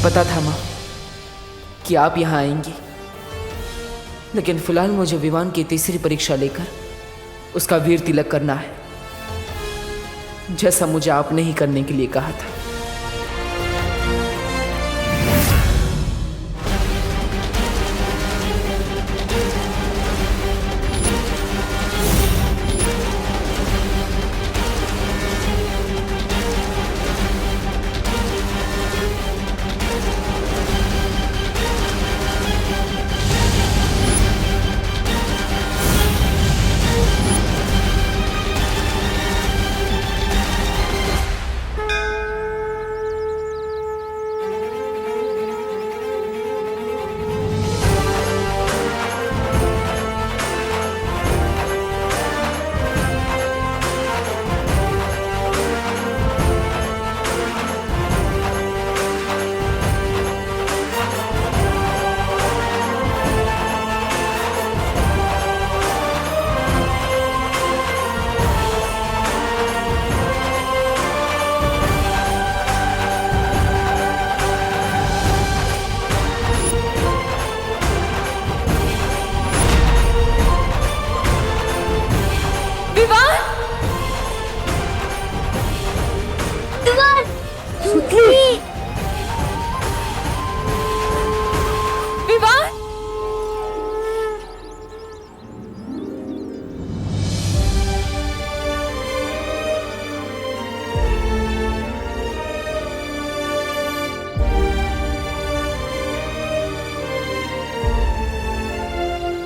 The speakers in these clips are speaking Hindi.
पता था माँ कि आप यहाँ आएंगी, लेकिन फिलहाल मुझे विवान की तीसरी परीक्षा लेकर उसका वीर तिलक करना है, जैसा मुझे आपने ही करने के लिए कहा था।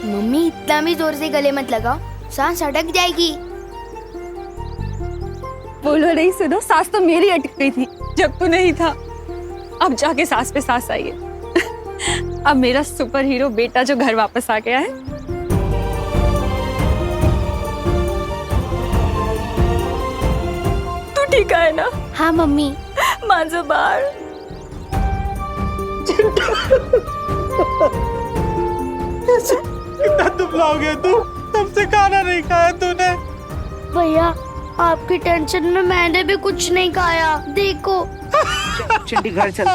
मम्मी इतना भी जोर से गले मत लगाओ, सांस अटक जाएगी। बोलो नहीं, सुनो, सांस तो मेरी अटक गई थी जब तू नहीं था। अब जाके सांस पे सांस आई है। अब मेरा सुपर हीरो बेटा जो घर वापस आ गया है। तू ठीक है ना? हाँ मम्मी। माझं बाळ। कितना दुबला हो गया तू, तब से खाना नहीं खाया तूने। भैया आपकी टेंशन में मैंने भी कुछ नहीं खाया, देखो। चिंटी घर चल।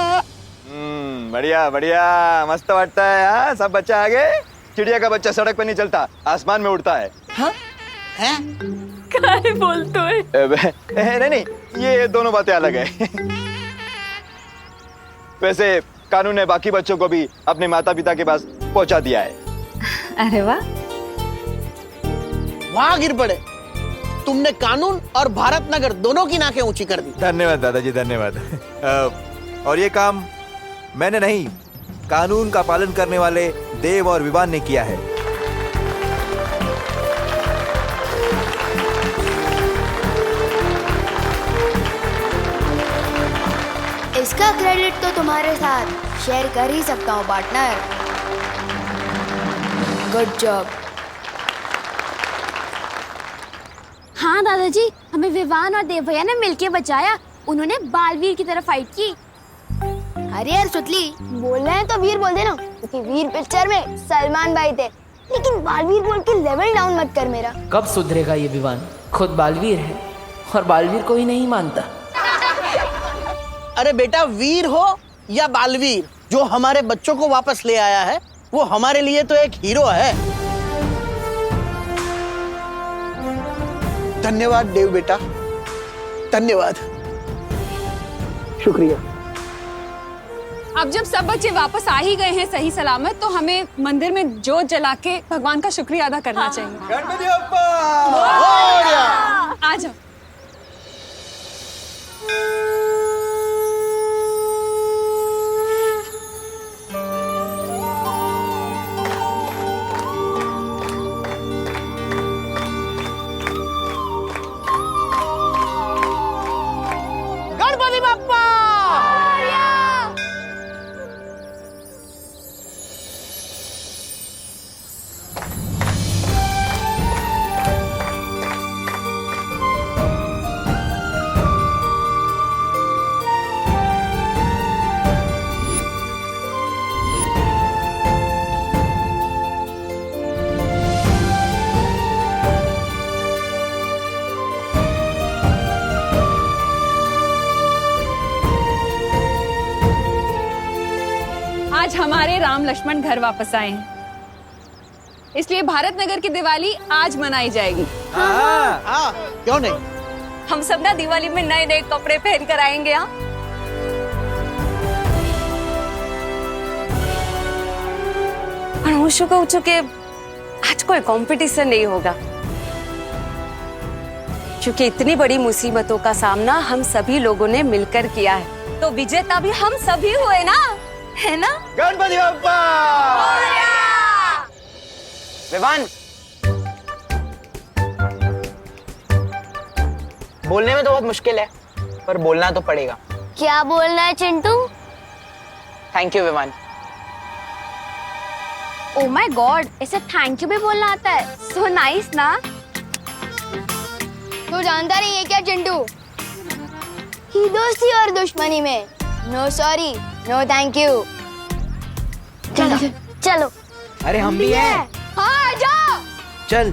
बढ़िया बढ़िया, मस्त वाटता है। हाँ, सब बच्चा आ गए। चिड़िया का बच्चा सड़क पे नहीं चलता, आसमान में उड़ता है। हाँ? क्या बोलते है? नहीं, ये दोनों बातें अलग है। वैसे कानून ने बाकी बच्चों को भी अपने माता पिता के पास पहुंचा दिया है। अरे वाह, वहाँ गिर पड़े। तुमने कानून और भारत नगर दोनों की नाकें ऊंची कर दी। धन्यवाद दादाजी, धन्यवाद। और ये काम मैंने नहीं, कानून का पालन करने वाले देव और विवान ने किया है। इसका क्रेडिट तो तुम्हारे साथ शेयर कर ही सकता हूँ पार्टनर। Good job. हाँ दादाजी, हमें विवान और देव भैया ने मिलके बचाया। उन्होंने बालवीर की तरफ फाइट की। अरे यार सुतली, बोल रहे हैं तो वीर बोल देना, क्योंकि वीर पिक्चर में सलमान भाई थे। लेकिन बालवीर बोल के लेवल डाउन मत कर मेरा। कब सुधरेगा ये विवान? खुद बालवीर है और बालवीर को ही नहीं मानता। अरे बेटा, वीर हो या बालवीर, जो हमारे बच्चों को वापस ले आया है वो हमारे लिए तो एक हीरो है। धन्यवाद देव बेटा, धन्यवाद। शुक्रिया। अब जब सब बच्चे वापस आ ही गए हैं सही सलामत, तो हमें मंदिर में जोत जला के भगवान का शुक्रिया अदा करना चाहिए। गणपति बप्पा! आ जाओ। गणपति बप्पा! राम लक्ष्मण घर वापस आए हैं, इसलिए भारत नगर की दिवाली आज मनाई जाएगी। हाँ, क्यों नहीं? हम सब ना दिवाली में नए नए कपड़े पहन कर आएंगे। यहाँ और होशो को चुके आज कोई कंपटीशन नहीं होगा, क्योंकि इतनी बड़ी मुसीबतों का सामना हम सभी लोगों ने मिलकर किया है, तो विजेता भी हम सभी हुए ना, है ना? गणपति बप्पा! विवान, बोलने में तो बहुत मुश्किल है, पर बोलना तो पड़ेगा। क्या बोलना है Chintu? Thank you Vivaan. Oh my God, ऐसे थैंक यू भी बोलना आता है? सो नाइस ना। तू जानता नहीं है क्या चिंटू? ही दोस्ती और दुश्मनी में no sorry no thank you. चलो चलो। अरे हम भी हैं। हाँ जाओ। चल।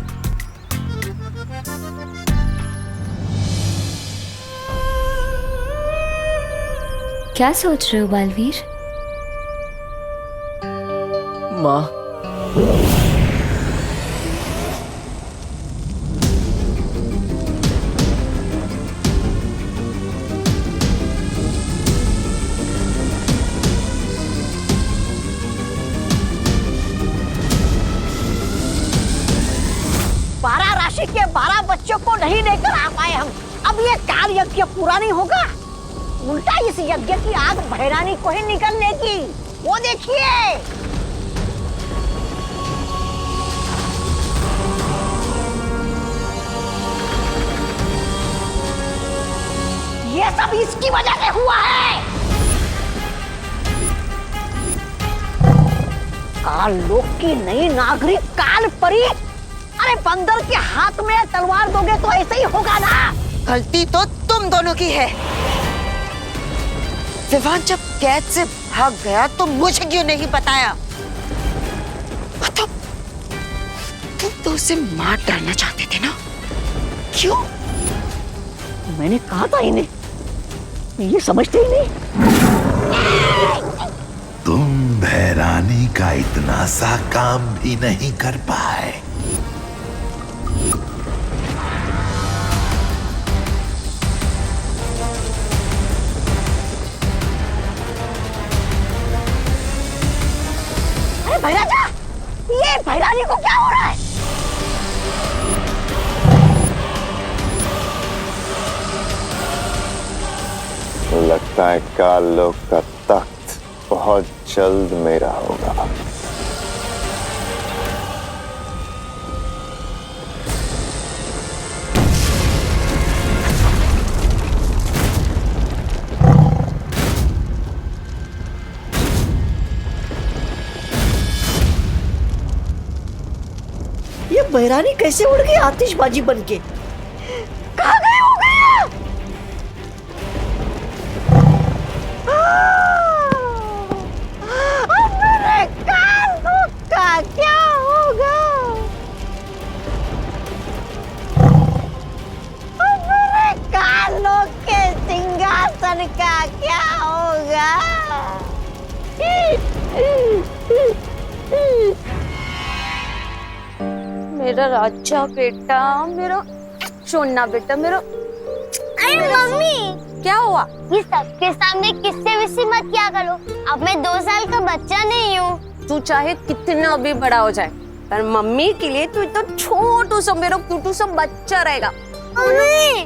क्या सोच रहे हो बालवीर? माँ, बारह राशि के 12 बच्चों को नहीं लेकर आ पाए हम। अब ये काल यज्ञ पूरा नहीं होगा, उल्टा इस यज्ञ की आग भैरानी को ही निकलने की। वो देखिए, ये सब इसकी वजह से हुआ है। काल लोक की नई नागरिक काल परी। अरे बंदर के हाथ में तलवार दोगे तो ऐसे ही होगा ना। गलती तो तुम दोनों की है। विवान जब कैद से भाग गया तो मुझे क्यों नहीं बताया? तुम तो उसे मार डालना चाहते थे ना? क्यों? मैंने कहा था इन्हें, ये समझते ही नहीं। तुम भैरानी का इतना सा काम भी नहीं कर पाए। अरे भैराजा, ये भैरानी को क्या हो रहा है? लगता है काल लोक का तख्त बहुत जल्द मेरा होगा। ये भैरानी कैसे उड़ गई आतिशबाजी बनके? कहाँ गए हो गया? अब मेरे काल लोक का क्या होगा? अब मेरे काल लोक के सिंहासन का क्या होगा? मेरा राजा बेटा, मेरा सोना बेटा, मेरा। अरे मम्मी, क्या हुआ? ये सबके सामने किससे विस्सी मत क्या करो। अब मैं 2 साल का बच्चा नहीं हूँ। तू चाहे कितना भी बड़ा हो जाए, पर मम्मी के लिए तू तो छोटू सा मेरा क्यूटू सा बच्चा रहेगा। मम्मी,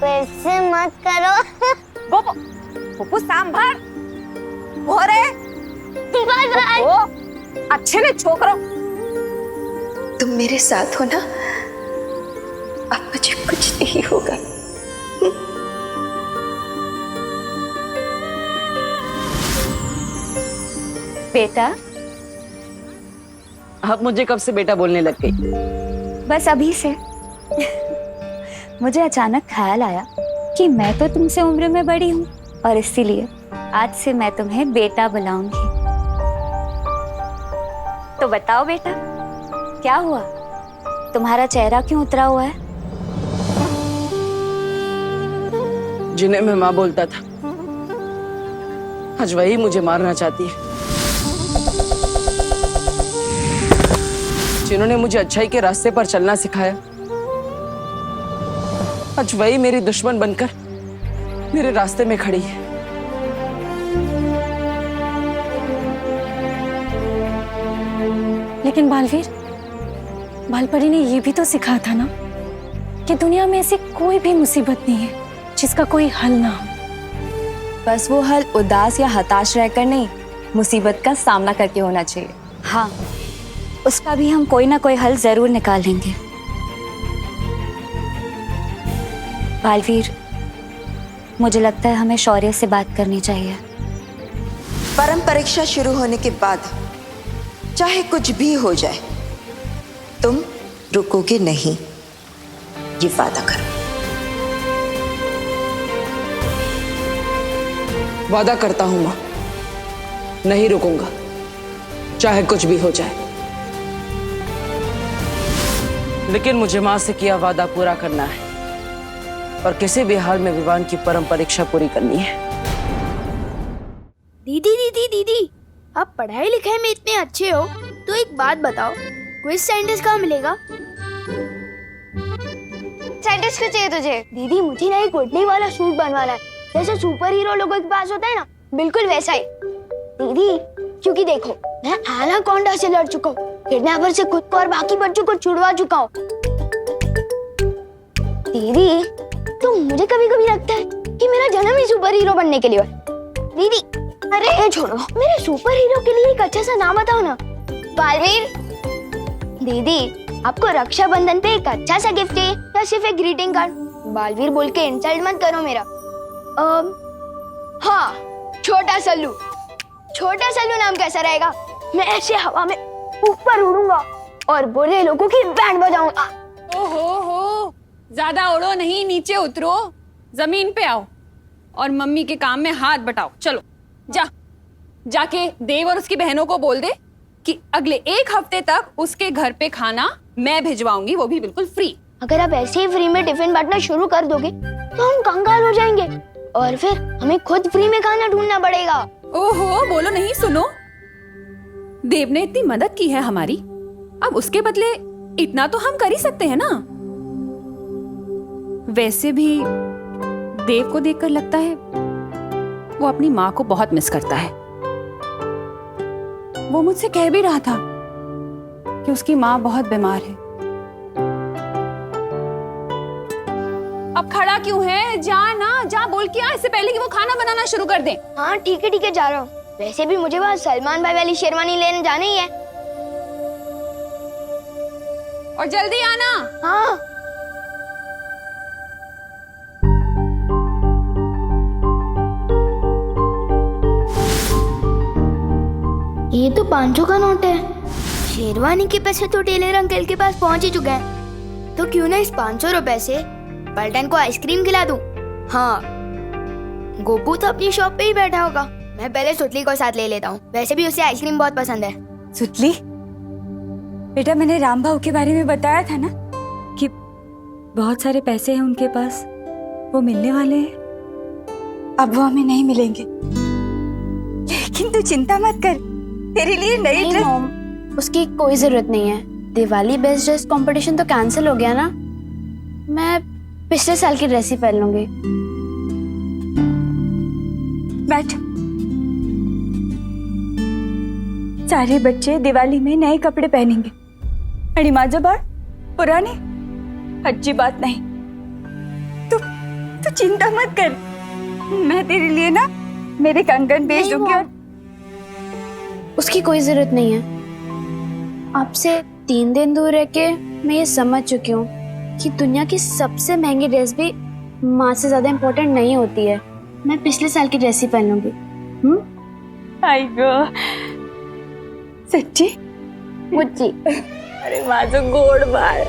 वैसे मत करो। गोपो, गोपो सांभर, भोरे, बाय बाय। गोपो, अच्छे ने छोकरो। तुम मेरे साथ हो ना? अब मुझे कुछ नहीं होगा। बेटा, आप मुझे कब से बेटा बोलने लग गई? बस अभी से। मुझे अचानक ख्याल आया कि मैं तो तुमसे उम्र में बड़ी हूँ, और इसीलिए आज से मैं तुम्हें बेटा बुलाऊंगी। तो बताओ बेटा, क्या हुआ? तुम्हारा चेहरा क्यों उतरा हुआ है? जिन्हें मैं माँ बोलता था, आज वही मुझे मारना चाहती है। जिन्होंने मुझे अच्छाई के रास्ते पर चलना सिखाया, आज वही मेरी दुश्मन बनकर मेरे रास्ते में खड़ी है। लेकिन बालवीर, बालपरी ने ये भी तो सिखाया था ना कि दुनिया में ऐसी कोई भी मुसीबत नहीं है जिसका कोई हल ना हो। बस वो हल उदास या हताश रहकर नहीं, मुसीबत का सामना करके होना चाहिए। हाँ, उसका भी हम कोई ना कोई हल जरूर निकालेंगे। बालवीर, मुझे लगता है हमें शौर्य से बात करनी चाहिए। परम परीक्षा शुरू होने के बाद चाहे कुछ भी हो जाए, तुम रुकोगे नहीं, ये वादा करो। वादा करता हूं मां, नहीं रुकूंगा, चाहे कुछ भी हो जाए। लेकिन मुझे मां से किया वादा पूरा करना है और किसी भी हाल में विवान की परम परीक्षा पूरी करनी है। दीदी दीदी दीदी, आप पढ़ाई लिखाई में इतने अच्छे हो तो एक बात बताओ, क्विज साइंटिस्ट कहाँ मिलेगा? साइंटिस्ट क्यों चाहिए तुझे? दीदी मुझे ना एक उड़ने वाला सूट बनवाना है, जैसे सुपर हीरो लोगों के पास होता है ना, बिल्कुल वैसा ही। दीदी क्योंकि देखो, मैं एनाकोंडा से लड़ चुका हूँ, किडनैपर से खुद को और बाकी बच्चों को छुड़वा चुका हूँ। दीदी तो मुझे कभी कभी लगता है कि मेरा जन्म ही सुपर हीरो बनने के लिए है। दीदी अरे छोड़ो, मेरे सुपर हीरो के लिए एक अच्छा सा नाम बताओ ना। बालवीर। दीदी आपको रक्षाबंधन पे एक अच्छा सा गिफ्ट चाहिए या सिर्फ एक ग्रीटिंग कार्ड? बालवीर बोल के इंसल्ट मत करो मेरा। हाँ, छोटा सल्लू। छोटा सल्लू नाम कैसा रहेगा? मैं ऐसे हवा में ऊपर उड़ूंगा और बुरे लोगों की बैंड बजाऊंगा। ओहो, ज्यादा उड़ो नहीं, नीचे उतरो, जमीन पे आओ और मम्मी के काम में हाथ बटाओ। चलो जाके देव और उसकी बहनों को बोल दे कि अगले 1 हफ्ते तक उसके घर पे खाना मैं भिजवाऊंगी, वो भी बिल्कुल फ्री। अगर आप ऐसे ही फ्री में टिफिन बांटना शुरू कर दोगे तो हम कंगाल हो जाएंगे और फिर हमें खुद फ्री में खाना ढूंढना पड़ेगा। ओहो, बोलो नहीं, सुनो, देव ने इतनी मदद की है हमारी, अब उसके बदले इतना तो हम कर ही सकते हैं ना। वैसे भी देव को देखकर लगता है वो अपनी माँ को बहुत मिस करता है। वो मुझसे कह भी रहा था कि उसकी माँ बहुत बीमार है। अब खड़ा क्यों है? जा बोल के आ, इससे पहले कि वो खाना बनाना शुरू कर दे। हाँ ठीक है जा रहा हूँ। वैसे भी मुझे वहाँ सलमान भाई वाली शेरवानी लेने जाना ही है। और जल्दी आना। हाँ। ये तो 500 का नोट है। शेरवानी के पैसे तो टेलर अंकल के पास पहुंच ही चुके हैं, तो क्यों ना इस 500 रुपए से पलटन को आइसक्रीम खिला दूं। हाँ, गोपू तो अपनी शॉप पे ही बैठा होगा, मैं पहले सुतली को साथ ले लेता हूँ, वैसे भी उसे आइसक्रीम बहुत पसंद है। सुतली बेटा, मैंने राम भाऊ के बारे में बताया था ना कि बहुत सारे पैसे हैं उनके पास, वो मिलने वाले हैं। अब वो हमें नहीं मिलेंगे, लेकिन तू चिंता मत कर, तेरे लिए नई ड्रेस। उसकी कोई जरूरत नहीं है। दिवाली बेस्ट ड्रेस कंपटीशन तो कैंसिल हो गया ना, मैं पिछले साल की ड्रेस ही पहन लूंगी। बैठ। सारे बच्चे दिवाली में नए कपड़े पहनेंगे, अड़ी माजबार पुराने, अच्छी बात नहीं। तू चिंता मत कर, मैं तेरे लिए ना मेरे कंगन भेज दूंगी। और उसकी कोई जरूरत नहीं है। आपसे 3 दिन दूर रह के मैं ये समझ चुकी हूँ कि दुनिया की सबसे महंगी ड्रेस भी माँ से ज्यादा इम्पोर्टेंट नहीं होती है। मैं पिछले साल की ड्रेस ही पहन लूंगी। आई गो, सच्ची मुच्ची। अरे माझं गोड बाळ।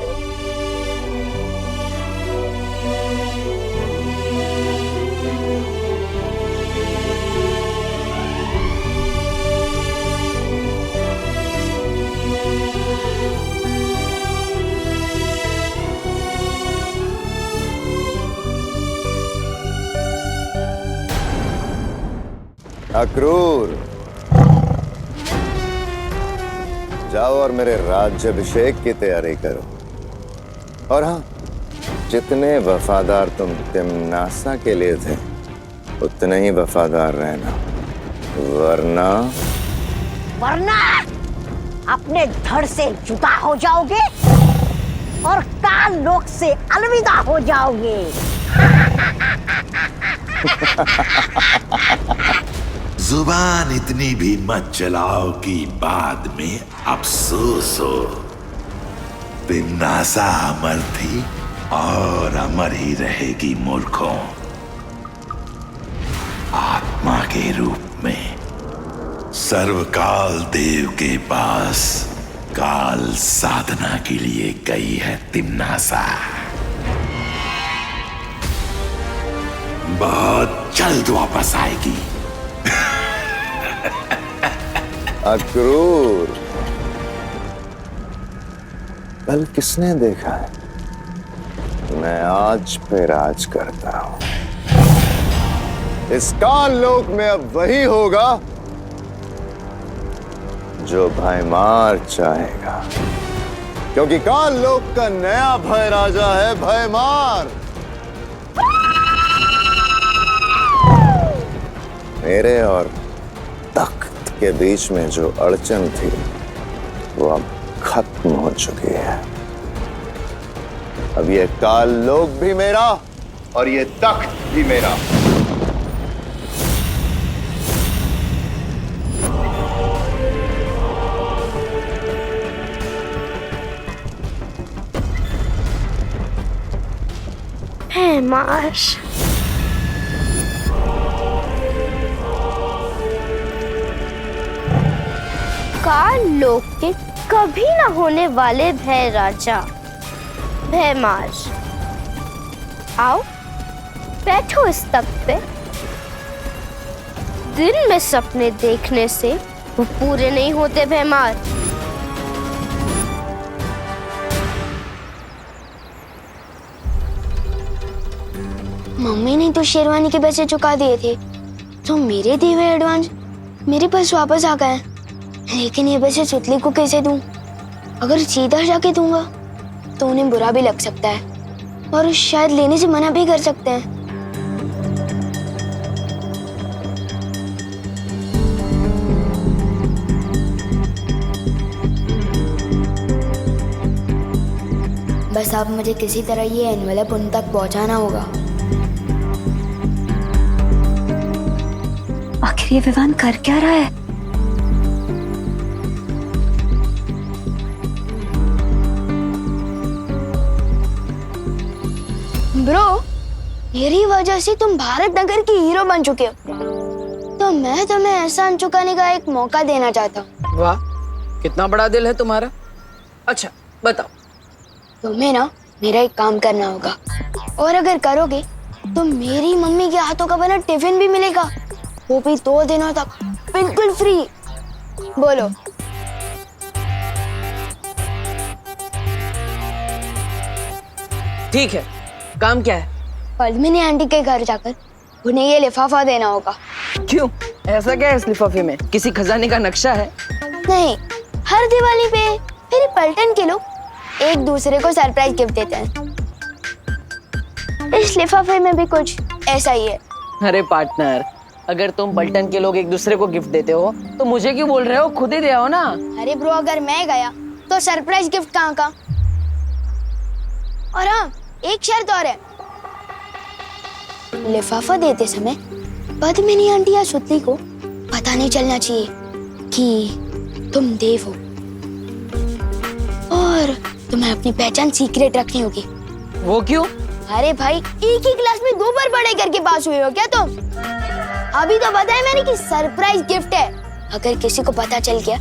अक्रूर, जाओ और मेरे राज्याभिषेक की तैयारी करो। और हाँ, जितने वफादार तुम तिम्नासा के लिए थे उतने ही वफादार रहना, वरना अपने धड़ से जुदा हो जाओगे और काल लोक से अलविदा हो जाओगे। जुबान इतनी भी मत चलाओ कि बाद में अफसोस हो। तिम्नासा अमर थी और अमर ही रहेगी मूर्खों। आत्मा के रूप में सर्वकाल देव के पास काल साधना के लिए गई है तिम्नासा। बहुत जल्द वापस आएगी। अक्रूर, कल किसने देखा है? मैं आज पे राज करता हूं। इस काल लोक में अब वही होगा जो भयमार चाहेगा, क्योंकि काल लोक का नया भय राजा है भयमार। मेरे और तख्त के बीच में जो अड़चन थी वो अब खत्म हो चुकी है। अब ये काल लोक भी मेरा और ये तख्त भी मेरा। भयमार, काल लोक के कभी न होने वाले भय राजा भयमार, आओ बैठो इस तख्त पे। दिन में सपने देखने से वो पूरे नहीं होते भयमार। मम्मी ने तो शेरवानी के पैसे चुका दिए थे, तो मेरे दिए हुए एडवांस मेरे पास वापस आ गए। लेकिन ये पैसे सुतली को कैसे दूं? अगर सीधा जाके दूंगा तो उन्हें बुरा भी लग सकता है और शायद लेने से मना भी कर सकते हैं। बस अब मुझे किसी तरह ये एनवेलप उन तक पहुंचाना होगा। आखिर ये विवान कर क्या रहा है? ब्रो, मेरी वजह से तुम भारत नगर की हीरो बन चुके हो, तो मैं तुम्हें एहसान चुकाने का एक मौका देना चाहता हूँ। वाह, कितना बड़ा दिल है तुम्हारा। अच्छा बताओ। तुम्हें ना मेरा एक काम करना होगा, और अगर करोगे तो मेरी मम्मी के हाथों का बना टिफिन भी मिलेगा, वो भी 2 दिनों तक बिल्कुल फ्री। बोलो। ठीक है, काम क्या है? पद्मिनी आंटी के घर जाकर उन्हें ये लिफाफा देना होगा। क्यों, ऐसा क्या है इस लिफाफे में? किसी खजाने का नक्शा है? नहीं, हर दिवाली पे मेरे पलटन के लोग एक दूसरे को सरप्राइज गिफ्ट देते हैं। इस लिफाफे में भी कुछ ऐसा ही है। अरे पार्टनर, अगर तुम पलटन के लोग एक दूसरे को गिफ्ट देते हो तो मुझे क्यों बोल रहे हो? खुद ही दे आओ ना। अरे ब्रो, अगर मैं गया तो सरप्राइज गिफ्ट कहाँ का? और हाँ, एक शर्त और है, लिफाफा देते समय पद्मिनी आंटी या सुतली को पता नहीं चलना चाहिए कि तुम देव हो, और तुम्हें अपनी पहचान सीक्रेट रखनी होगी। वो क्यों? अरे भाई, एक ही क्लास में 2 बार पढ़ाई करके पास हुए हो क्या तुम? अभी तो बताया मैंने कि सरप्राइज गिफ्ट है। अगर किसी को पता चल गया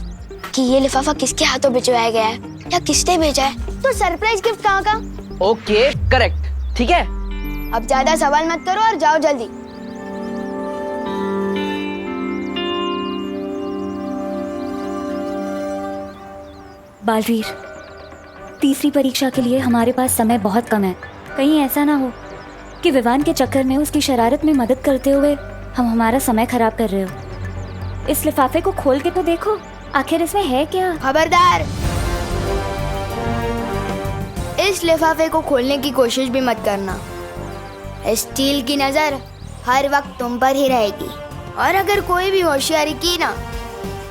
कि ये लिफाफा किसके हाथों भिजवाया गया है या किसने भेजा है, तो सरप्राइज गिफ्ट कहाँ का? ओके, करेक्ट, ठीक है। अब ज्यादा सवाल मत करो और जाओ जल्दी। बालवीर, तीसरी परीक्षा के लिए हमारे पास समय बहुत कम है। कहीं ऐसा ना हो कि विवान के चक्कर में उसकी शरारत में मदद करते हुए हम हमारा समय खराब कर रहे हो। इस लिफाफे को खोल के तो देखो, आखिर इसमें है क्या? खबरदार, इस लिफाफे को खोलने की कोशिश भी मत करना। स्टील की नजर हर वक्त तुम पर ही रहेगी, और अगर कोई भी होशियारी की ना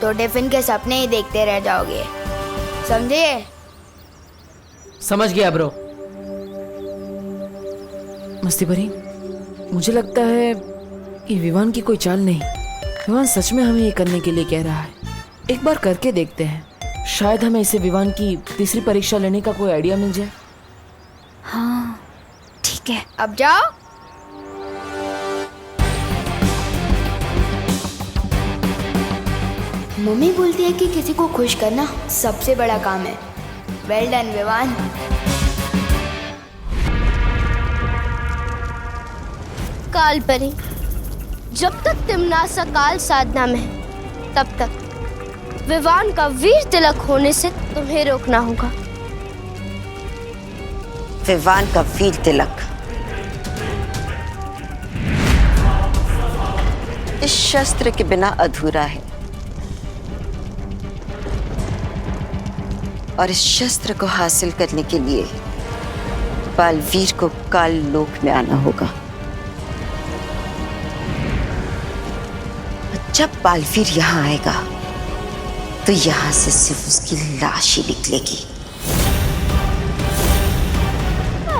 तो टिफिन के सपने ही देखते रह जाओगे, समझे? समझ गया ब्रो। मस्ती भरी, मुझे लगता है ये विवान की कोई चाल नहीं। विवान सच में हमें ये करने के लिए कह रहा है। एक बार करके देखते हैं, शायद हमें इसे विवान की तीसरी परीक्षा लेने का कोई आइडिया मिल जाए। हाँ ठीक है, अब जाओ। मम्मी बोलती है कि किसी को खुश करना सबसे बड़ा काम है। Well done Vivaan. काल परी, जब तक तिमनासा काल साधना में है तब तक विवान का वीर तिलक होने से तुम्हें रोकना होगा। विवान का वीर तिलक इस शस्त्र के बिना अधूरा है, और इस शस्त्र को हासिल करने के लिए बालवीर को काल लोक में आना होगा। जब बालवीर यहाँ आएगा तो यहाँ से सिर्फ उसकी लाश ही निकलेगी।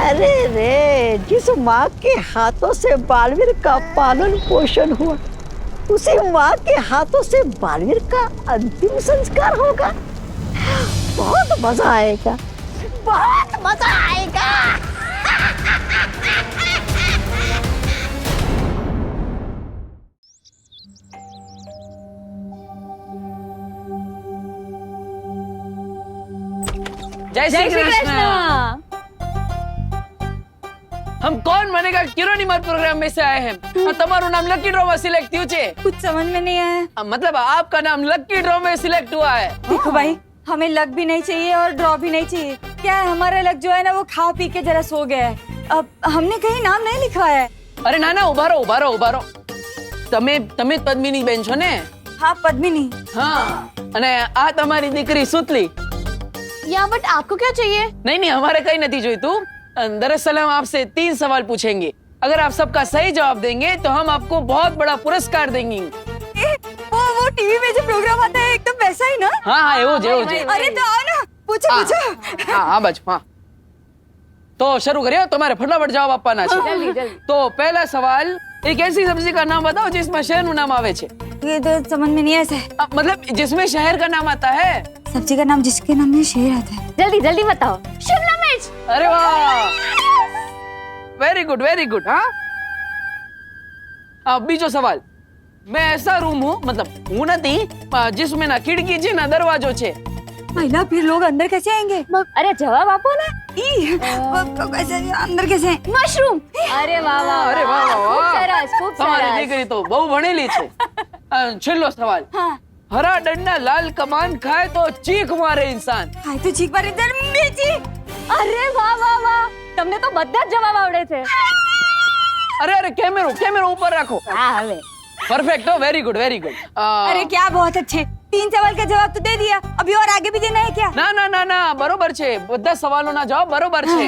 अरे रे, जिस माँ के हाथों से बालवीर का पालन पोषण हुआ, उसी माँ के हाथों से बालवीर का अंतिम संस्कार होगा। बहुत मजा आएगा, बहुत मजा आएगा। जय श्री कृष्ण। हम कौन बनेगा किरोनीमर प्रोग्राम में से आए हैं। तुम्हारा नाम लकी ड्रॉ में सिलेक्ट हुआ है। कुछ समझ में नहीं आया। मतलब आपका नाम लकी ड्रॉ में सिलेक्ट हुआ है। देखो भाई, हमें लक भी नहीं चाहिए और ड्रॉ भी नहीं चाहिए। क्या है, हमारा लक जो है ना वो खा पी के जरा सो गया है। अब हमने कहीं नाम नहीं लिखवाया है। अरे ना ना, उभारो। तमे पद्मिनी बेन छो ने? हाँ पद्मिनी। हाँ, अने आ तुम्हारी दीकरी सुतली। या बट आपको क्या चाहिए? नहीं, हमारे कहीं नहीं चाहिए तू। दरअसल हम आपसे 3 सवाल पूछेंगे। अगर आप सबका सही जवाब देंगे तो हम आपको बहुत बड़ा पुरस्कार देंगे। वो टीवी में जो प्रोग्राम आता है एकदम वैसा ही ना? हाँ, वो जे। अरे तो आओ ना, पूछो। हाँ बच्चों, हाँ तो शुरू करिए। तुम्हारे फटाफट जवाब आपना है। जल्दी। तो पहला सवाल, एक ऐसी सब्जी का नाम बताओ जिसमें शहर नु नाम आवे छे। ये तो समझ में नहीं ऐसा। मतलब जिसमें शहर का नाम आता है। सब्जी का नाम जिसके नाम में शेर आता है। जल्दी बताओ। शिमला मिर्च। अरे वाह, वेरी गुड। हाँ, अब बीजो सवाल, मैं ऐसा रूम हूँ, मतलब हूँ नहीं, जिसमें ना खिड़की छे ना दरवाजो छे। महिला फिर लोग अंदर कैसे आएंगे? अरे जवाब आपो ना। कैसे अंदर कैसे? मशरूम। अरे वाह। खूब सरस। તમારી દીકરી તો બહુ ભણેલી છે। છેલ્લો સવાલ, હરા દંડના લાલ કમાન ખાય તો ચીખ મારે ઇન્સાન। ખાય તો ચીખ મારે મિર્ચી। અરે વાહ। તમને તો બધા જ જવાબ આવડે છે। અરે કેમેરો ઉપર રાખો। હા હવે परफेक्ट हो, वेरी गुड। अरे क्या बहुत अच्छे, 3 सवाल का जवाब तो दे दिया, अभी और आगे भी देना है क्या? ना, बरोबर छे, બધા સવાલોના જવાબ બરોબર છે।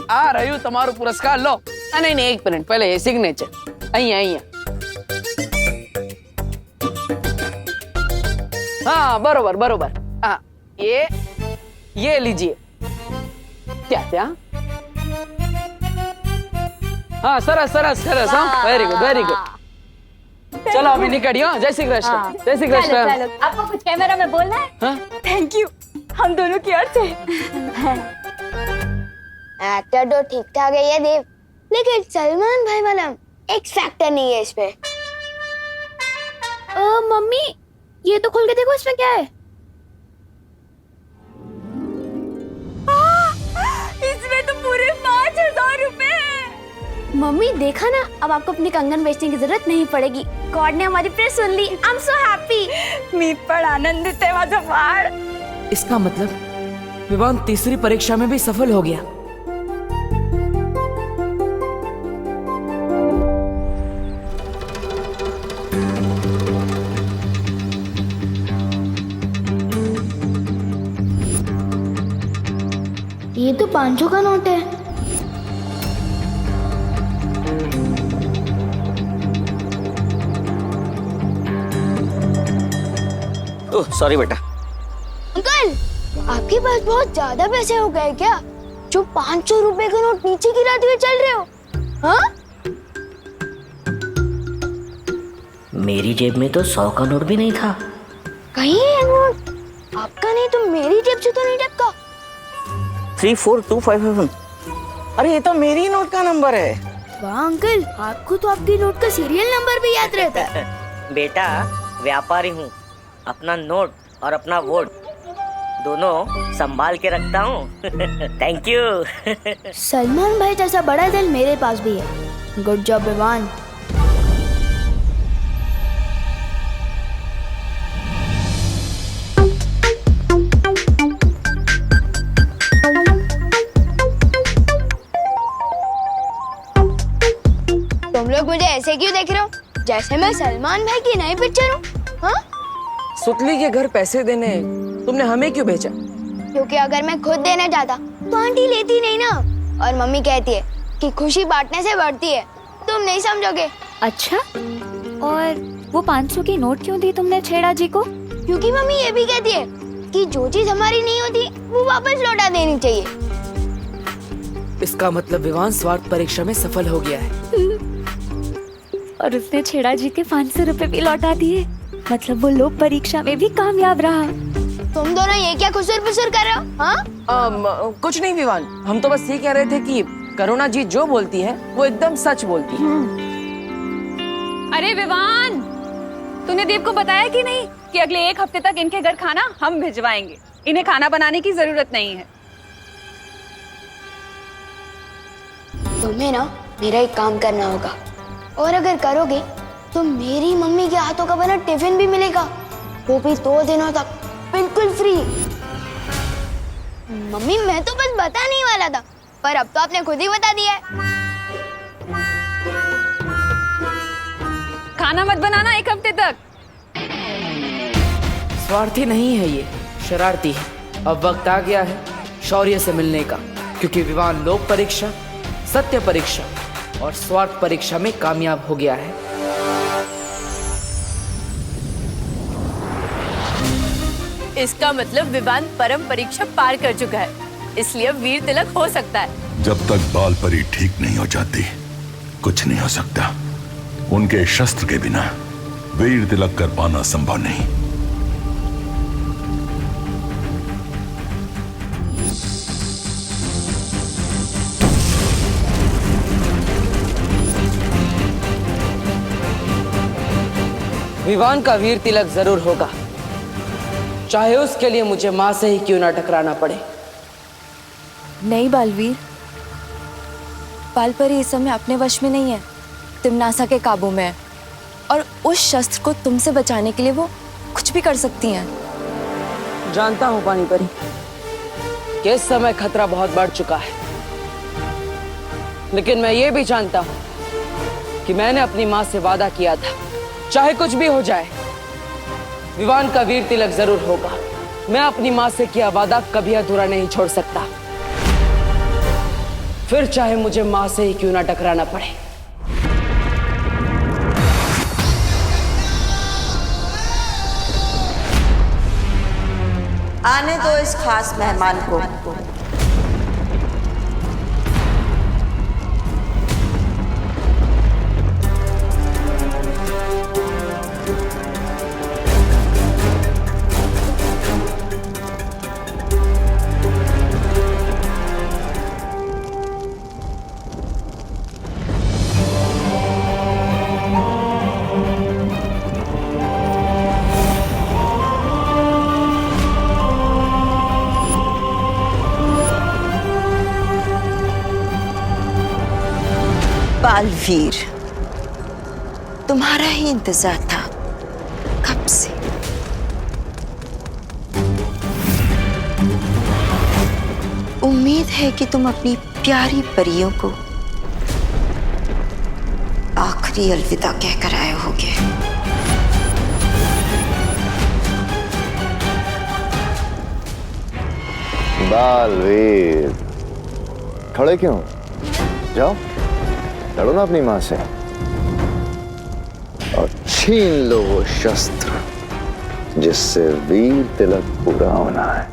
આ રહ્યું તમારું પુરસ્કાર, લો। નહીં, એક મિનિટ, પહેલે એ સિગ્નેચર અહીંયા। हाँ, बरोबर। हाँ, ये लीजिए। क्या? हाँ, सरस। हाँ, वेरी गुड। चलो अभी निकलियो। जय श्री कृष्ण। चलो। आपको कुछ कैमरा में बोलना है? हाँ? थैंक यू, हम दोनों की ओर से। एक्टर तो ठीक ठाक है ये देव, लेकिन सलमान भाई वाला एक्स फैक्टर नहीं है इसमें। मम्मी, ये तो खोल के देखो, इसमें क्या है? इसमें तो पूरे 5,000 रुपए हैं। मम्मी देखा ना, अब आपको अपनी कंगन बेचने की जरूरत नहीं पड़ेगी। गॉड ने हमारी प्रेयर सुन ली। I am so happy. मी पण आनंदित आहे माझा बाळ। इसका मतलब विवान तीसरी परीक्षा में भी सफल हो गया। ये तो 500 का नोट है। ओह सॉरी बेटा। अंकल, आपके पास बहुत ज्यादा पैसे हो गए क्या, जो 500 रुपए का नोट नीचे गिराते हुए चल रहे हो? हाँ? मेरी जेब में तो 100 का नोट भी नहीं था। कहीं है नोट आपका नहीं तो मेरी जेब से तो नहीं टपका। 34257। अरे ये तो मेरी नोट का नंबर है। वाह अंकल, आपको तो आपकी नोट का सीरियल नंबर भी याद रहता है। बेटा व्यापारी हूँ, अपना नोट और अपना वोट दोनों संभाल के रखता हूँ। Thank you. सलमान भाई जैसा बड़ा दिल मेरे पास भी है। Good job Vivaan. तुम लोग मुझे ऐसे क्यों देख रहे हो, जैसे मैं सलमान भाई की नई पिक्चर हूँ? हाँ? सुतली के घर पैसे देने तुमने हमें क्यों भेजा? क्योंकि अगर मैं खुद देना चाहता तो आंटी लेती नहीं ना, और मम्मी कहती है कि खुशी बांटने से बढ़ती है। तुम नहीं समझोगे। अच्छा, और वो 500 की नोट क्यों दी तुमने छेड़ा जी को? क्योंकि मम्मी ये भी कहती है कि जो चीज हमारी नहीं होती वो वापस लौटा देनी चाहिए। इसका मतलब विवान स्वार्थ परीक्षा में सफल हो गया है। और उसने छेड़ा जी के 500 रुपए भी लौटा दिए, मतलब वो लोक परीक्षा में भी कामयाब रहा। तुम दोनों ये क्या खुसर-पुसर कर रहे हो? हाँ? कुछ नहीं विवान, हम तो बस ये कह रहे थे कि करुणा जी जो बोलती है वो एकदम सच बोलती है। अरे विवान, तूने देव को बताया कि नहीं कि अगले 1 हफ्ते तक इनके घर खाना हम भिजवाएंगे। इन्हें खाना बनाने की जरूरत नहीं है। तुम्हें ना मेरा एक काम करना होगा, और अगर करोगे तो मेरी मम्मी के हाथों का बना टिफिन भी मिलेगा, वो भी 2 दिनों तक बिल्कुल फ्री। मम्मी मैं तो बस बताने ही वाला था, पर अब तो आपने खुद ही बता दिया है। खाना मत बनाना 1 हफ्ते तक। स्वार्थी नहीं है ये, शरारती है। अब वक्त आ गया है शौर्य से मिलने का, क्योंकि विवान लोक परीक्षा, सत्य परीक्षा और स्वार्थ परीक्षा में कामयाब हो गया है। इसका मतलब विवान परम परीक्षा पार कर चुका है, इसलिए वीर तिलक हो सकता है। जब तक बाल परी ठीक नहीं हो जाती कुछ नहीं हो सकता। उनके शस्त्र के बिना वीर तिलक कर पाना संभव नहीं। विवान का वीर तिलक जरूर होगा, चाहे उसके लिए मुझे माँ से ही क्यों ना टकराना पड़े। नहीं बालवीर, बालपरी इस समय अपने वश में नहीं है, तिमनासा के काबू में है, और उस शस्त्र को तुमसे बचाने के लिए वो कुछ भी कर सकती हैं। जानता हूँ पानी परी कि इस समय खतरा बहुत बढ़ चुका है, लेकिन मैं ये भी जानता हूँ कि मैंने अपनी माँ से वादा किया था, चाहे कुछ भी हो जाए विवान का वीर तिलक जरूर होगा। मैं अपनी माँ से किया वादा कभी अधूरा नहीं छोड़ सकता, फिर चाहे मुझे माँ से ही क्यों ना टकराना पड़े। आने दो इस खास मेहमान को। बालवीर, तुम्हारा ही इंतजार था कब से। उम्मीद है कि तुम अपनी प्यारी परियों को आखिरी अलविदा कहकर आए होगे। बालवीर, खड़े क्यों? जाओ लड़ो ना अपनी माँ से और छीन लो वो शस्त्र जिससे वीर तिलक पूरा होना है।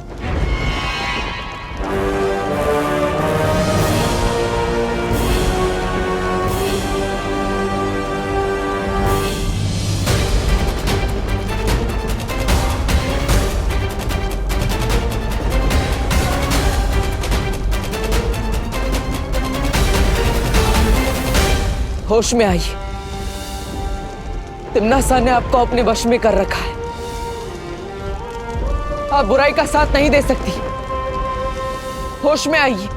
होश में आइए। तिम्नासा ने आपको अपने वश में कर रखा है। आप बुराई का साथ नहीं दे सकती। होश में आइए।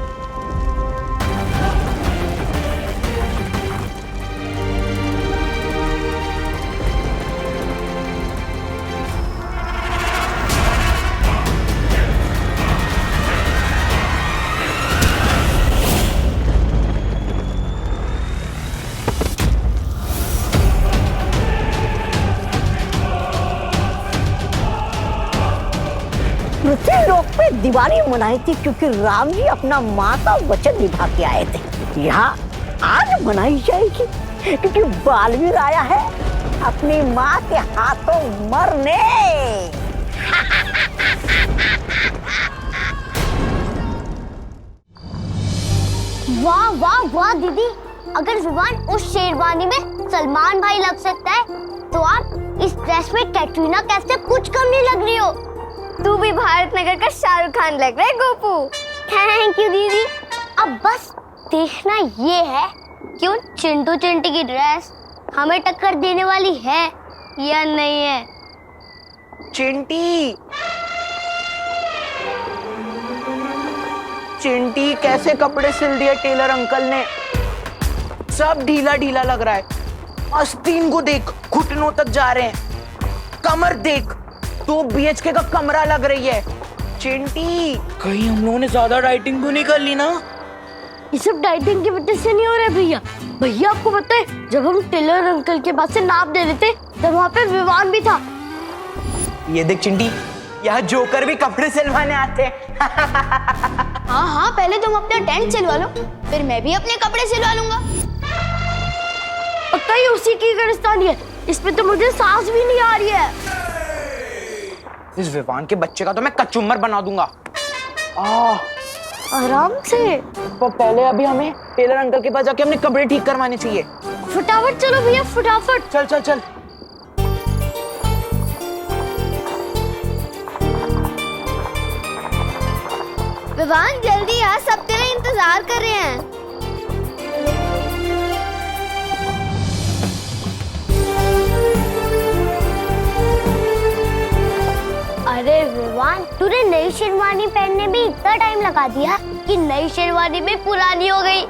पृथ्वी लोक पे दिवाली मनाई थी क्योंकि राम जी अपना माँ का वचन निभा के आए थे। यहाँ आज मनाई जाएगी क्योंकि बालवीर आया है अपनी माँ के हाथों मरने। वाह वाह वाह दीदी, अगर विवान उस शेरवानी में सलमान भाई लग सकता है तो आप इस ड्रेस में कैटरीना कैफ से कुछ कम नहीं लग रही हो। तू भी भारत नगर का शाहरुख खान लग रहा है गोपू। थैंक यू दीदी। अब बस देखना ये है कि उन चिंटू चिंटी की ड्रेस हमें टक्कर देने वाली है या नहीं है। चिंटी चिंटी कैसे कपड़े सिल दिए टेलर अंकल ने। सब ढीला ढीला लग रहा है। आस्तीन को देख, घुटनों तक जा रहे हैं। कमर देख, 2 BHK का कमरा लग रही है। चिंटी कहीं हम लोगों ने ज्यादा डाइटिंग तो नहीं कर ली ना? ये सब डाइटिंग की वजह से नहीं हो रहा है भैया। भैया आपको पता है जब हम टेलर अंकल के पास से नाप दे रहे थे तब वहाँ पे विवान भी था। ये देख चिंटी, यहाँ जोकर भी कपड़े सिलवाने आते हैं। हाँ हाँ, पहले तुम अपना टेंट सिलवा लो, फिर मैं भी अपने कपड़े सिलवा लूंगा। पक्का ही उसी की गिरफ्तारी है। इसमें तो मुझे सांस भी नहीं आ रही है। इस विवान के बच्चे का तो मैं कचुम्बर बना दूंगा। आराम से। तो पहले अभी हमें टेलर अंकल के पास जाके अपने कपड़े ठीक करवाने चाहिए। फटाफट चलो भैया, फटाफट। चल चल चल। विवान जल्दी आ, सब तेरा इंतजार कर रहे हैं। अरे विवान, तूने नई शेरवानी पहनने में इतना टाइम लगा दिया कि नई शेरवानी भी पुरानी हो गई।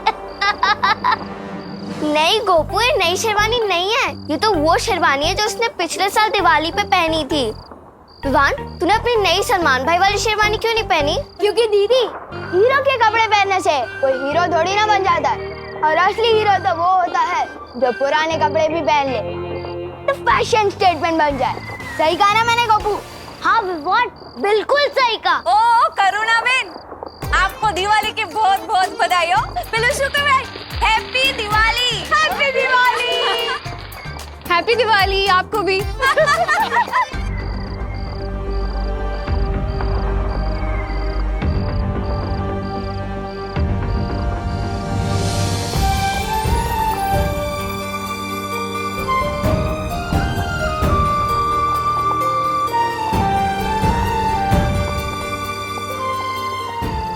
नहीं गोपू, ये नई शेरवानी नहीं है, ये तो वो शेरवानी है जो उसने पिछले साल दिवाली पे पहनी थी। विवान, तूने अपनी नई सलमान भाई वाली शेरवानी क्यों नहीं पहनी? क्योंकि दीदी, हीरो के कपड़े पहनने से कोई हीरो थोड़ी ना बन जाता है, और असली हीरो तो वो होता है जो पुराने कपड़े भी पहन ले, तो फैशन स्टेटमेंट बन जाए। सही कहा ना मैंने गोपू? हाँ विवान, बिल्कुल सही कहा। ओ करुणा बेन, आपको दिवाली की बहुत बहुत बधाई हो। पिलुशु को भाई, happy Diwali. Happy Diwali. Happy Diwali आपको भी।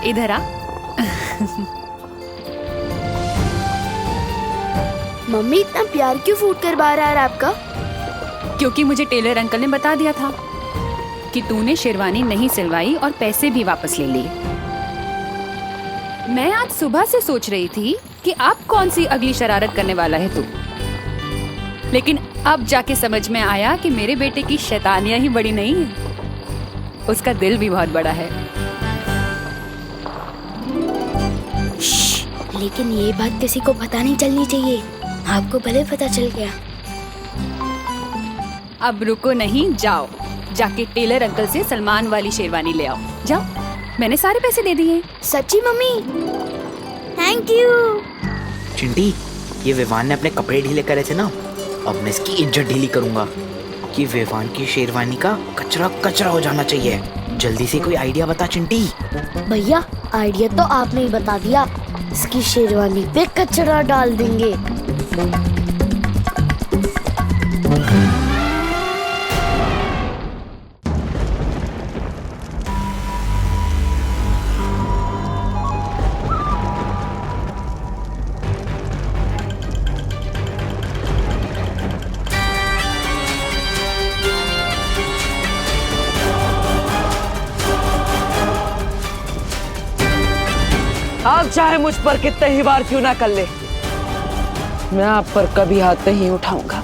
इधर आ। मम्मी इतना प्यार क्यों फूट कर बाहर आ रहा है आपका? क्योंकि मुझे टेलर अंकल ने बता दिया था कि तूने शेरवानी नहीं सिलवाई और पैसे भी वापस ले लिए। मैं आज सुबह से सोच रही थी कि अब कौन सी अगली शरारत करने वाला है तू, लेकिन अब जाके समझ में आया कि मेरे बेटे की शैतानियां ही बड़ी नहीं है, उसका दिल भी बहुत बड़ा है। लेकिन ये बात किसी को पता नहीं चलनी चाहिए। आपको भले पता चल गया। अब रुको नहीं, जाओ जाके टेलर अंकल से सलमान वाली शेरवानी ले आओ। जाओ, मैंने सारे पैसे दे दिए। सच्ची मम्मी? Thank you. चिंटी, ये विवान ने अपने कपड़े ढीले करे थे ना, अब मैं इसकी इज्जत ढीली करूंगा कि विवान की शेरवानी का कचरा कचरा हो जाना चाहिए। जल्दी से कोई आइडिया बता चिंटी। भैया आइडिया तो आपने ही बता दिया, इसकी शेरवानी पे कचरा डाल देंगे। आप चाहे मुझ पर कितने ही बार क्यों ना कर ले, मैं आप पर कभी हाथ नहीं उठाऊंगा।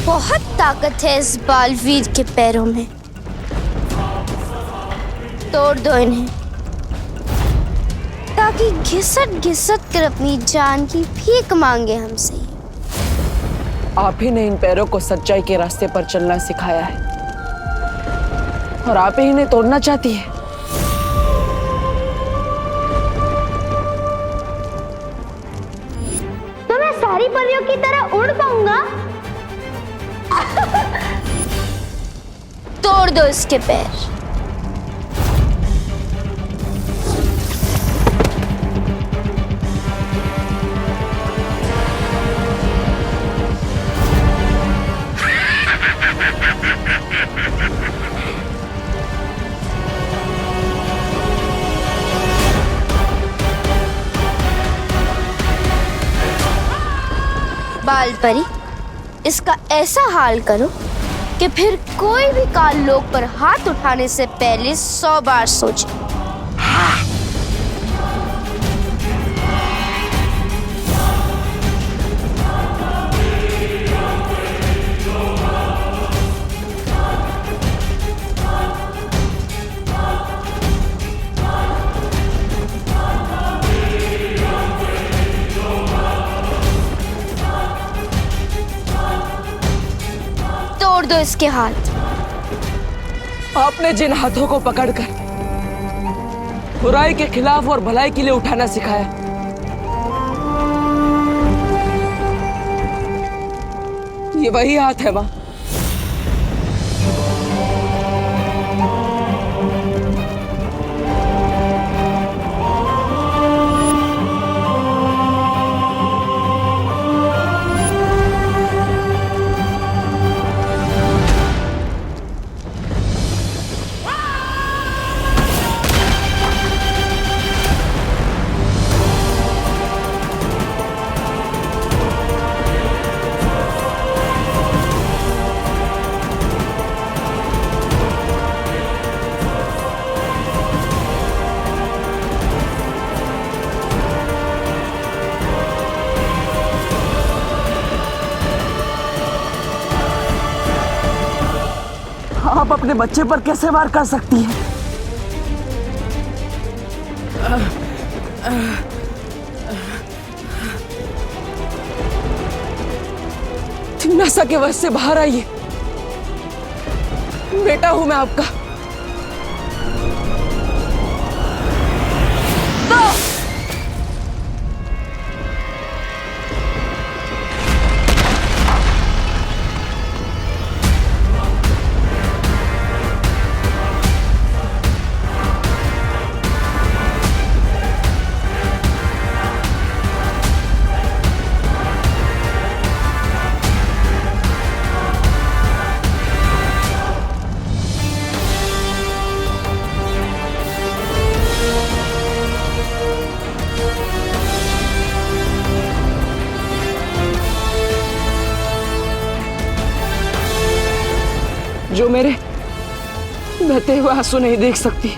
बहुत ताकत है इस बालवीर के पैरों में, तोड़ दो इन्हें ताकि घिसट घिसट कर अपनी जान की भीख मांगे हमसे। आप ही ने इन पैरों को सच्चाई के रास्ते पर चलना सिखाया है और आप ही इन्हें तोड़ना चाहती है। तो मैं सारी परियों की तरह उड़ पाऊंगा? तोड़ दो इसके पैर। बाल परी, इसका ऐसा हाल करो कि फिर कोई भी काल लोक पर हाथ उठाने से पहले 100 बार सोचे। तोड़ दो इसके हाथ। आपने जिन हाथों को पकड़कर बुराई के खिलाफ और भलाई के लिए उठाना सिखाया, ये वही हाथ है मां। आप अपने बच्चे पर कैसे वार कर सकती हैं? तिम्नासा के वश से बाहर आइए, बेटा हूं मैं आपका। जो मेरे बहते हुए आंसू नहीं देख सकती,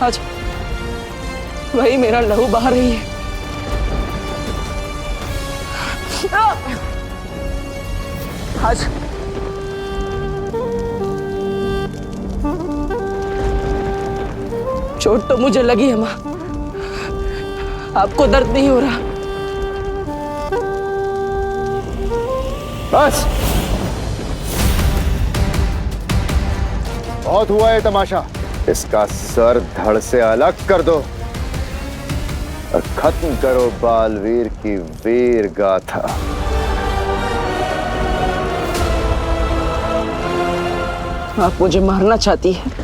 आज वही मेरा लहू बहा रही है। आज चोट तो मुझे लगी है माँ, आपको दर्द नहीं हो रहा? बस बहुत हुआ है तमाशा। इसका सर धड़ से अलग कर दो और खत्म करो बालवीर की वीर गाथा। आप मुझे मारना चाहती है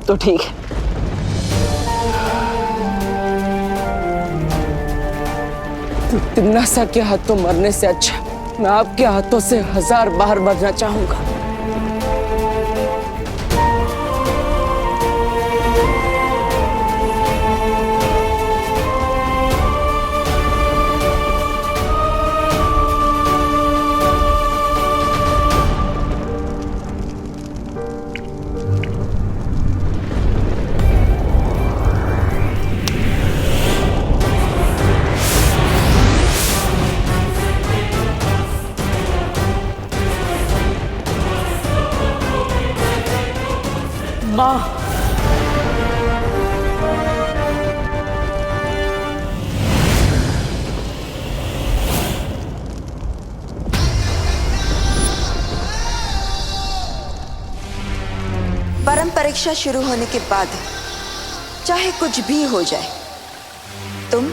तो ठीक है। तिम्नासा के हाथों मरने से अच्छा मैं आपके हाथों से 1000 बार मरना चाहूंगा। माँ, परम परीक्षा शुरू होने के बाद चाहे कुछ भी हो जाए तुम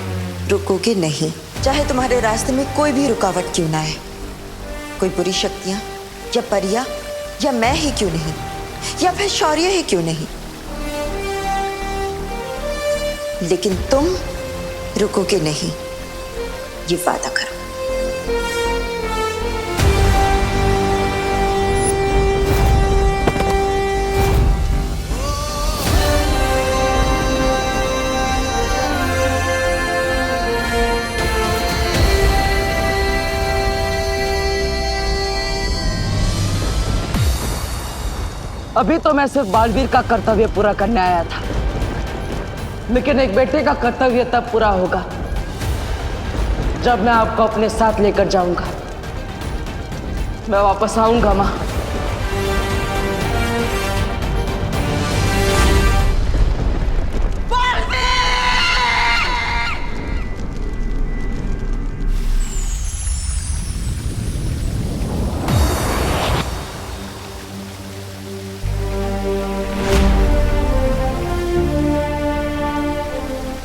रुकोगे नहीं, चाहे तुम्हारे रास्ते में कोई भी रुकावट क्यों ना आए, कोई बुरी शक्तियां या परियां या मैं ही क्यों नहीं, या फिर शौर्य ही क्यों नहीं, लेकिन तुम रुकोगे नहीं, ये वादा करो। अभी तो मैं सिर्फ बालवीर का कर्तव्य पूरा करने आया था, लेकिन एक बेटे का कर्तव्य तब पूरा होगा जब मैं आपको अपने साथ लेकर जाऊंगा। मैं वापस आऊंगा माँ।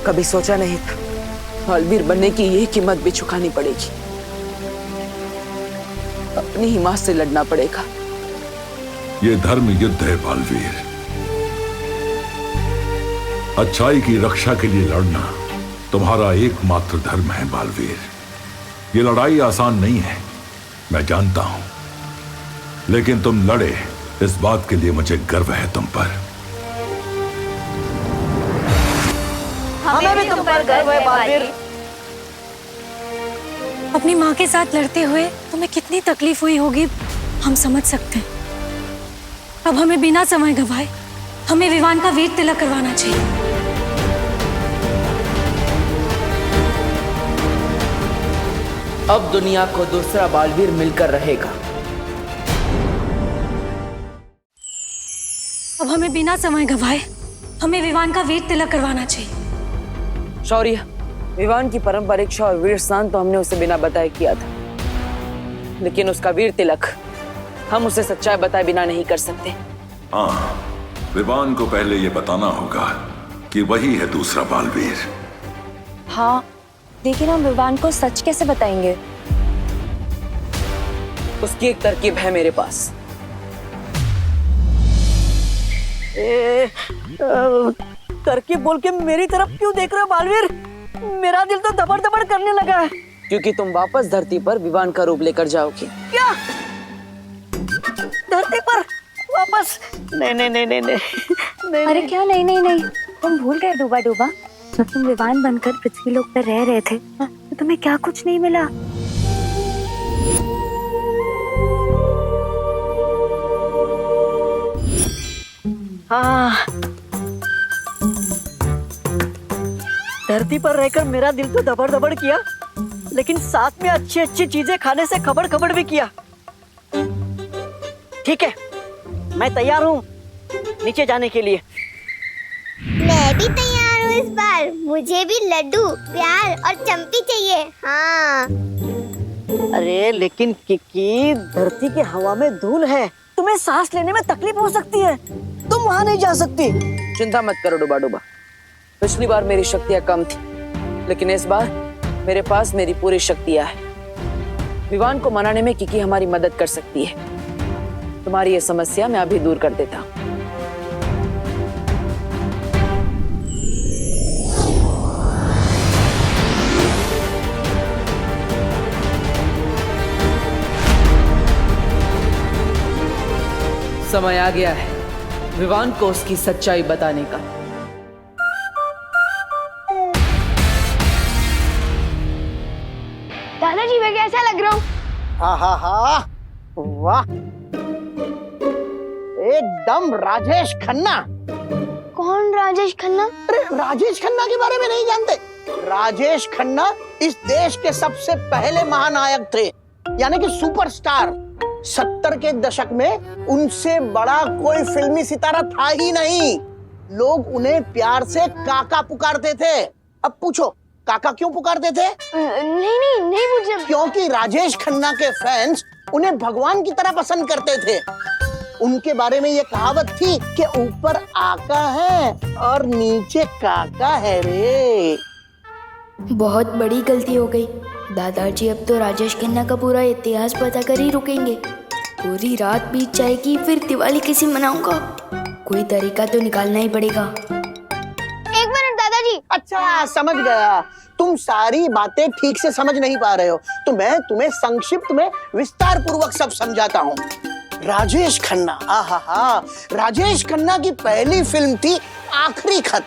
कभी सोचा नहीं था बालवीर बनने की यही कीमत भी चुकानी पड़ेगी। अपनी ही मां से लड़ना पड़ेगा। ये धर्म युद्ध है बालवीर। अच्छाई की रक्षा के लिए लड़ना तुम्हारा एकमात्र धर्म है बालवीर। ये लड़ाई आसान नहीं है, मैं जानता हूं, लेकिन तुम लड़े, इस बात के लिए मुझे गर्व है तुम पर। हमें भी तुम पर गर्व है बालवीर। अपनी माँ के साथ लड़ते हुए तुम्हें कितनी तकलीफ हुई होगी हम समझ सकते हैं। अब हमें बिना समय गंवाए हमें विवान का वीर तिलक करवाना चाहिए। अब दुनिया को दूसरा बालवीर मिलकर रहेगा। अब हमें बिना समय गंवाए हमें विवान का वीर तिलक करवाना चाहिए। शौर्य, विवान की परम परीक्षा और वीर स्नान तो हमने उसे बिना बताए किया था, लेकिन उसका वीर तिलक हम उसे सच्चाई बताए बिना नहीं कर सकते। हाँ, विवान को पहले ये बताना होगा कि वही है दूसरा बालवीर। हाँ, लेकिन हम विवान को सच कैसे बताएंगे? उसकी एक तरकीब है मेरे पास। तरकीब बोल के मेरी तरफ क्यों देख रहे हो बालवीर? मेरा दिल तो दबड़ दबड़ करने लगा है। क्योंकि तुम वापस धरती पर विवान का रूप लेकर जाओगे। क्या? धरती पर वापस? नहीं नहीं नहीं नहीं नहीं। अरे क्या नहीं नहीं नहीं, तुम भूल गए डूबा डूबा, जब तुम विवान बनकर पृथ्वी लोक पर रह रहे थे तो तुम्हें क्या कुछ नहीं मिला? हाँ, धरती पर रहकर मेरा दिल तो दबड़ दबड़ किया, लेकिन साथ में अच्छी अच्छी चीजें खाने से खबड़ खबड़ भी किया। ठीक है, मैं तैयार हूँ नीचे जाने के लिए। मैं भी तैयार हूँ इस बार। मुझे भी लड्डू, प्यार और चंपी चाहिए। हाँ। अरे लेकिन किकी, धरती की हवा में धूल है, तुम्हें सांस लेने में तकलीफ हो सकती है, तुम वहाँ नहीं जा सकती। चिंता मत करो डुबा डुबा। पिछली बार मेरी शक्तियां कम थी, लेकिन इस बार मेरे पास मेरी पूरी शक्तियां हैं। विवान को मनाने में किकी हमारी मदद कर सकती है। तुम्हारी ये समस्या मैं अभी दूर कर देता हूँ। समय आ गया है विवान को उसकी सच्चाई बताने का। दादाजी मैं कैसा लग रहा हूँ? हा हा हा, वाह, एकदम राजेश खन्ना। कौन राजेश खन्ना? अरे राजेश खन्ना के बारे में नहीं जानते? राजेश खन्ना इस देश के सबसे पहले महानायक थे, यानी कि सुपरस्टार। 70 के दशक में उनसे बड़ा कोई फिल्मी सितारा था ही नहीं। लोग उन्हें प्यार से काका पुकारते थे। अब पूछो काका क्यों पुकारते थे? नहीं पूछे। क्योंकि राजेश खन्ना के फैंस उन्हें भगवान की तरह पसंद करते थे। उनके बारे में ये कहावत थी कि ऊपर आका है और नीचे काका है रे। बहुत बड़ी गलती हो गई दादाजी। अब तो राजेश खन्ना का पूरा इतिहास पता कर ही रुकेंगे। पूरी रात बीत जाएगी, फिर दिवाली कैसे मनाऊंगा? कोई तरीका तो निकालना ही पड़ेगा। एक मिनट दादाजी। अच्छा समझ गया, तुम सारी बातें ठीक से समझ नहीं पा रहे हो, तो मैं तुम्हें संक्षिप्त में विस्तार पूर्वक सब समझाता हूँ। राजेश खन्ना, आहा, राजेश खन्ना की पहली फिल्म थी आखिरी खत,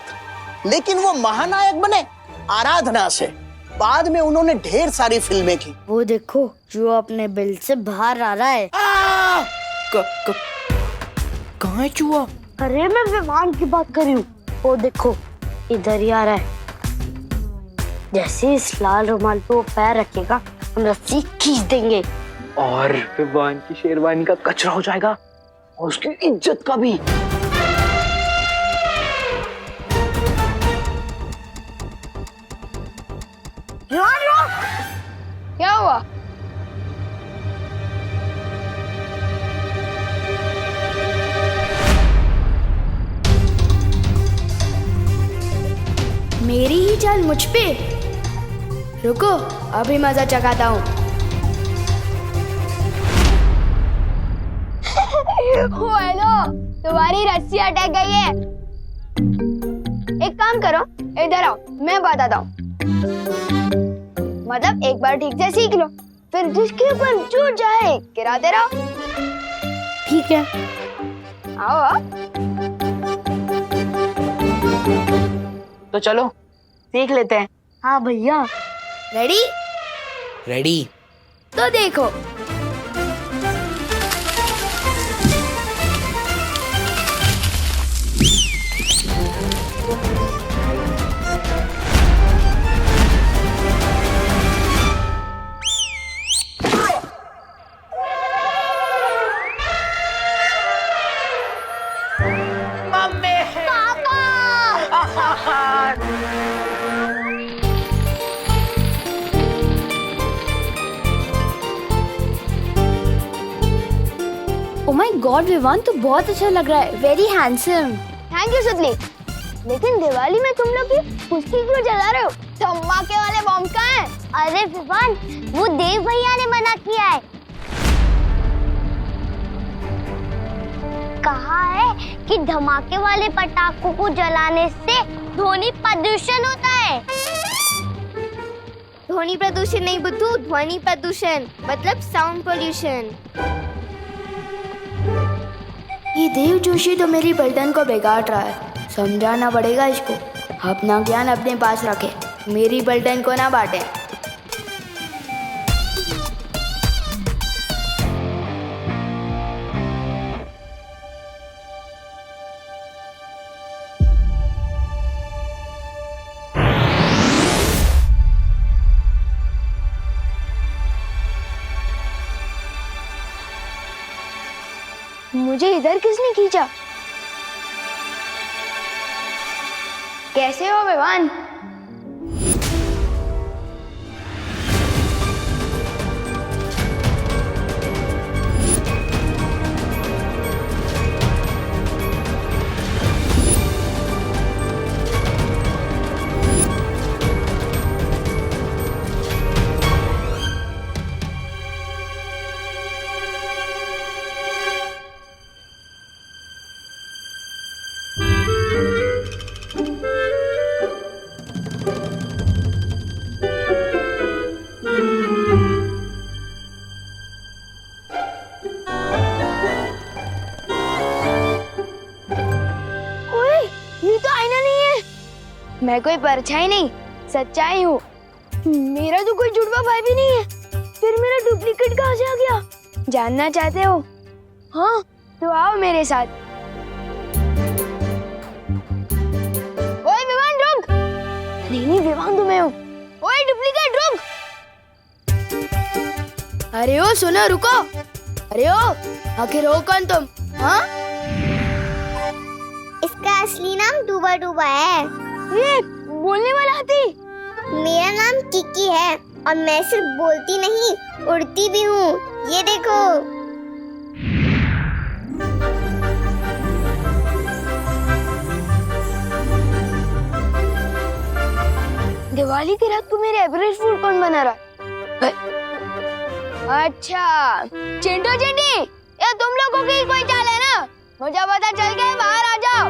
लेकिन वो महानायक बने आराधना से। बाद में उन्होंने ढेर सारी फिल्में की। वो देखो जो अपने बिल से बाहर आ रहा है। कहाँ है चूहा? अरे मैं विमान की बात कर रही हूँ। वो देखो इधर ही आ रहा है। जैसे इस लाल रुमाल पे वो पैर रखेगा, हम रस्सी खींच देंगे और विवान की शेरवानी का कचरा हो जाएगा और उसकी इज्जत का भी। क्या हुआ? मेरी ही चाल मुझ पे। रुको अभी मजा चखाता हूँ। हेलो, तुम्हारी रस्सी अटक गई है। एक काम करो, इधर आओ, मैं बताता हूँ। मतलब एक बार ठीक से सीख लो, फिर जिसके ऊपर जो जाए गिराते रहो। ठीक है, आओ। तो चलो सीख लेते हैं। हाँ भैया। रेडी? रेडी। तो देखो ओ माय गॉड विवान तो बहुत अच्छा लग रहा है। Very handsome. थैंक यू सुतली। लेकिन दिवाली में तुम लोग ये कुश्ती क्यों जला रहे हो? धमाके वाले बम कहाँ हैं? अरे विवान, वो देव भैया ने मना किया है। कहा है कि धमाके वाले पटाखों को जलाने से ध्वनि प्रदूषण होता है। ध्वनि प्रदूषण नहीं बुद्धू, ध्वनि प्रदूषण मतलब साउंड पोल्यूशन। ये देव जोशी तो मेरी बर्तन को बिगाड़ रहा है। समझाना पड़ेगा इसको। अपना ज्ञान अपने पास रखे, मेरी बर्तन को ना बांटे। मुझे इधर किसने खींचा? कैसे हो विवान? मैं कोई परछाई नहीं, सच्चाई हूँ। मेरा तो कोई जुड़वा भाई भी नहीं है, फिर मेरा डुप्लीकेट कहाँ से आ गया? जानना चाहते हो? हाँ, तो आओ मेरे साथ। ओए विवान रुक! नहीं विवान तुम्हें हूँ। ओए डुप्लीकेट रुक! अरे ओ सुनो रुको! अरे ओ आखिर हो कौन तुम? हाँ? इसका असली नाम डूबा डूबा है। ये बोलने वाला हाथी? मेरा नाम किकी है और मैं सिर्फ बोलती नहीं, उड़ती भी हूँ। ये देखो। दिवाली की रात को मेरे एवरेज फूड कौन बना रहा है? अच्छा चिंटू चिंटी, ये तुम लोगों की कोई चाल है ना? मुझे पता चल गया, बाहर आ जाओ।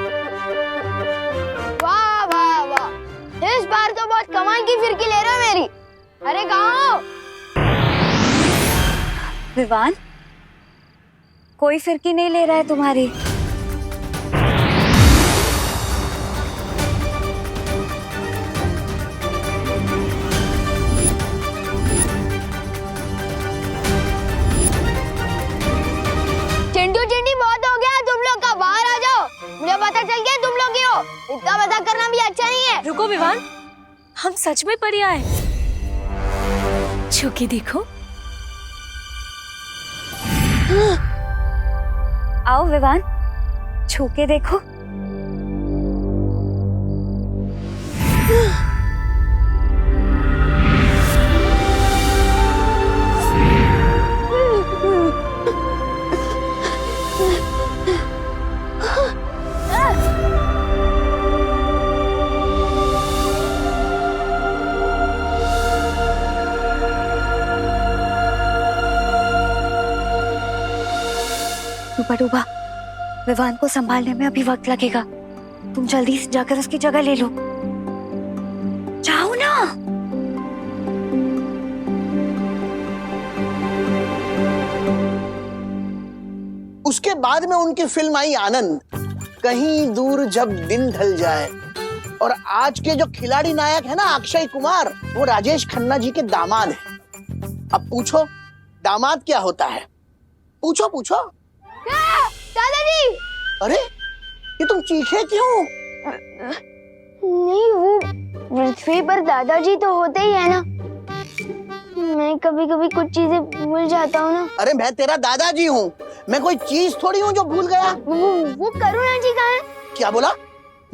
वाह वाह वाह, इस बार तो बहुत कमाल की फिरकी ले रहे हो मेरी। अरे कहाँ हो? विवान, कोई फिरकी नहीं ले रहा है तुम्हारी। चिंटू चिंटी बहुत हो गया तुम लोग का, बाहर आ जाओ। मुझे पता चल गया तुम लोग ही हो। इतना मजाक करना भी अच्छा नहीं है। रुको विवान, हम सच में परी आए। छू के देखो। आओ विवान, छू के देखो। डूबा डूबा, विवान को संभालने में अभी वक्त लगेगा। तुम जल्दी से जाकर उसकी जगह ले लो। जाओ ना। उसके बाद में उनकी फिल्म आई आनंद, कहीं दूर जब दिन ढल जाए। और आज के जो खिलाड़ी नायक है ना अक्षय कुमार, वो राजेश खन्ना जी के दामाद है। अब पूछो दामाद क्या होता है? पूछो पूछो। दादाजी! अरे ये तुम चीखे क्यों? नहीं, वो पृथ्वी पर दादाजी तो होते ही है ना। मैं कभी कभी कुछ चीजें भूल जाता हूँ ना। अरे मैं तेरा दादाजी हूँ, मैं कोई चीज थोड़ी हूँ जो भूल गया। वो करुणा जी कहाँ है? क्या बोला?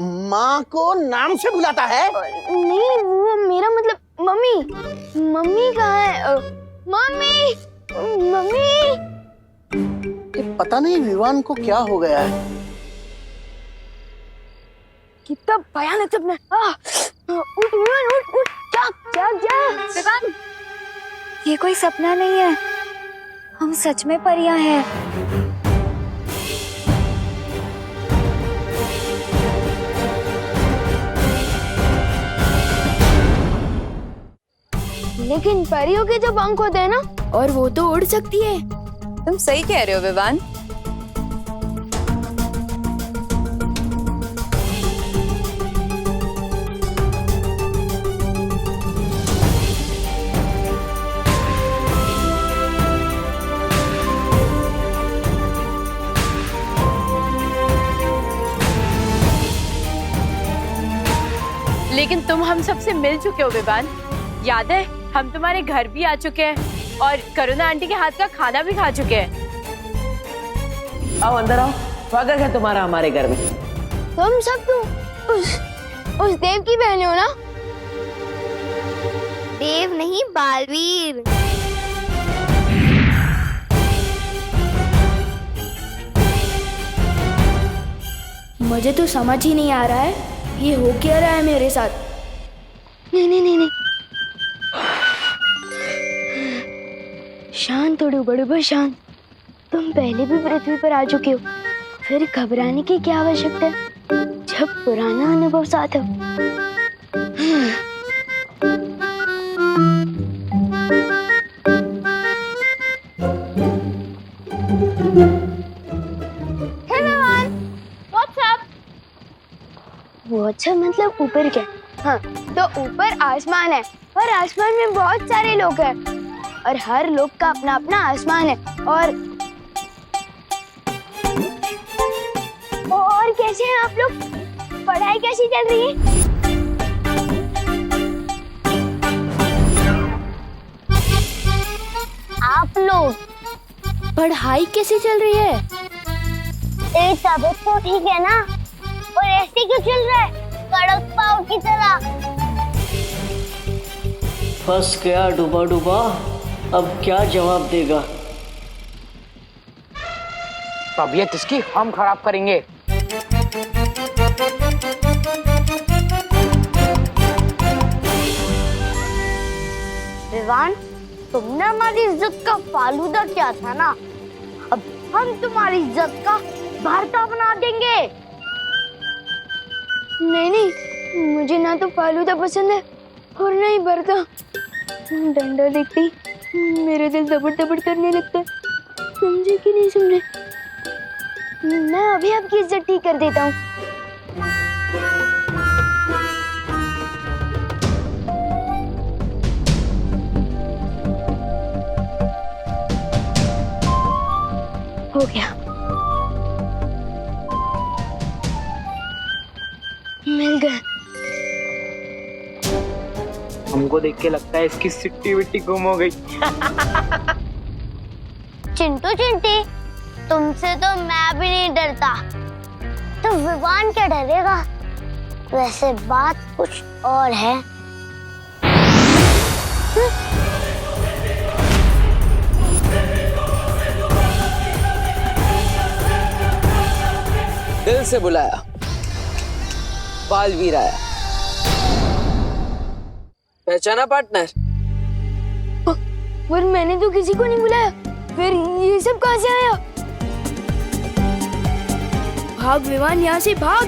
माँ को नाम से बुलाता है? नहीं, वो मेरा मतलब मम्मी। मम्मी कहाँ है? Mummy, mummy. पता नहीं विवान को क्या हो गया है। कितना भयानक सपना। उठ विवान, उठ उठ, जाग जाग जाग। विवान, ये कोई सपना नहीं है, हम सच में परियां हैं। लेकिन परियों के जो पंख होते हैं ना, और वो तो उड़ सकती है। तुम सही कह रहे हो विवान। लेकिन तुम हम सबसे मिल चुके हो विवान। याद है, हम तुम्हारे घर भी आ चुके हैं और करुणा आंटी के हाथ का खाना भी खा चुके हैं। आओ अंदर आओ, स्वागत है तुम्हारा हमारे घर में। तुम सब तो उस देव की बहन हो ना? देव नहीं, बालवीर। मुझे तो समझ ही नहीं आ रहा है ये हो क्या रहा है मेरे साथ। नहीं नहीं नहीं नहीं, शांत, थोड़ी बड़े शांत। तुम पहले भी पृथ्वी पर आ चुके हो, फिर घबराने की क्या आवश्यकता है जब पुराना अनुभव साथ हो। वो अच्छा मतलब ऊपर क्या? हाँ, तो ऊपर आसमान है और आसमान में बहुत सारे लोग हैं और हर लोग का अपना अपना आसमान है। और कैसे हैं आप लोग? पढ़ाई कैसी चल रही है? आप लोग पढ़ाई कैसी चल रही है? तेरी तबीयत तो ठीक है ना? और ऐसे क्यों चल रहा है कड़क पाव की तरह? फंस गया डूबा डूबा, अब क्या जवाब देगा? तबीयत इसकी हम खराब करेंगे। विवान, तुमने हमारी इज्जत का फालूदा किया था ना, अब हम तुम्हारी इज्जत का भरता बना देंगे। नहीं नहीं, मुझे ना तो फालूदा पसंद है और ना ही भरता। डंडा देखती मेरे दिल दबड़ दबड़ करने लगता है। समझे कि नहीं समझे? मैं अभी आपकी इज्जत ठीक कर देता हूँ। हो गया, मिल गया। हमको देख के लगता है इसकी सिट्टी विट्टी गुम हो गई। चिंटू चिंटी, तुमसे तो मैं भी नहीं डरता, तो विवान क्या डरेगा? वैसे बात कुछ और है। दिल से बुलाया, बालवीर आया। पहचाना पार्टनर? पर मैंने तो किसी को नहीं बुलाया, फिर ये सब कहाँ से आया? भाग विमान, यहाँ से भाग।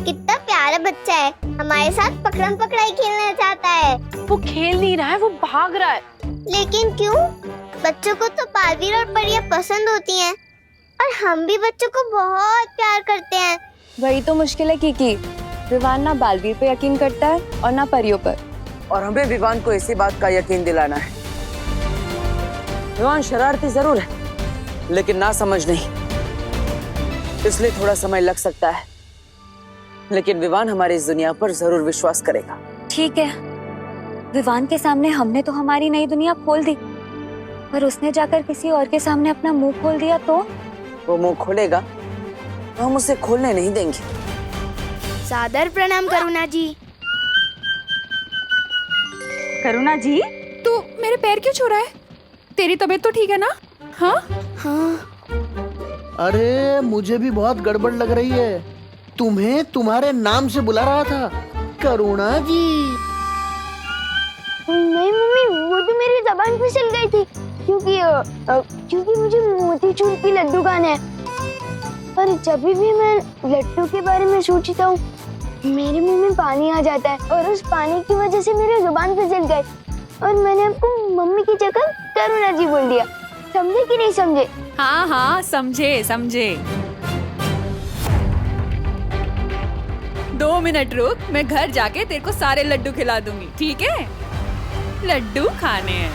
कितना प्यारा बच्चा है, हमारे साथ पकड़म पकड़ाई खेलना चाहता है। वो खेल नहीं रहा है, वो भाग रहा है। लेकिन क्यों? बच्चों को तो बालवीर और परियां पसंद होती हैं और हम भी बच्चों को बहुत प्यार करते हैं। वही तो मुश्किल है किकी, विवान ना बालवीर पे यकीन करता है और ना परियों पर। और हमें विवान को इसी बात का यकीन दिलाना है। विवान शरारती जरूर है, लेकिन ना समझ नहीं, इसलिए थोड़ा समय लग सकता है, लेकिन विवान हमारी इस दुनिया पर जरूर विश्वास करेगा। ठीक है, विवान के सामने हमने तो हमारी नई दुनिया खोल दी, पर उसने जाकर किसी और के सामने अपना मुंह खोल दिया तो? वो मुंह खोलेगा तो हम उसे खोलने नहीं देंगे। सादर प्रणाम करुणा जी। करुणा जी, तू मेरे पैर क्यों छू रहा है? तेरी तबीयत तो ठीक है ना? हाँ हाँ। अरे मुझे भी बहुत गड़बड़ लग रही है, तुम्हें तुम्हारे नाम से बुला रहा था, करुणा जी। नहीं मम्मी, वो तो मेरी जबान फिसल गई थी क्योंकि मुझे मोतीचूर की लड्डू खाना है। पर जब भी मैं लड्डू के बारे में सोचता हूँ मेरे मुंह में पानी आ जाता है और उस पानी की वजह से मेरी जुबान फिसल गई और मैंने आपको मम्मी की जगह करुणा जी बोल दिया। समझे कि नहीं समझे? हाँ हाँ, समझे समझे। 2 मिनट रुक, मैं घर जाके तेरे को सारे लड्डू खिला दूंगी, ठीक है? लड्डू खाने हैं।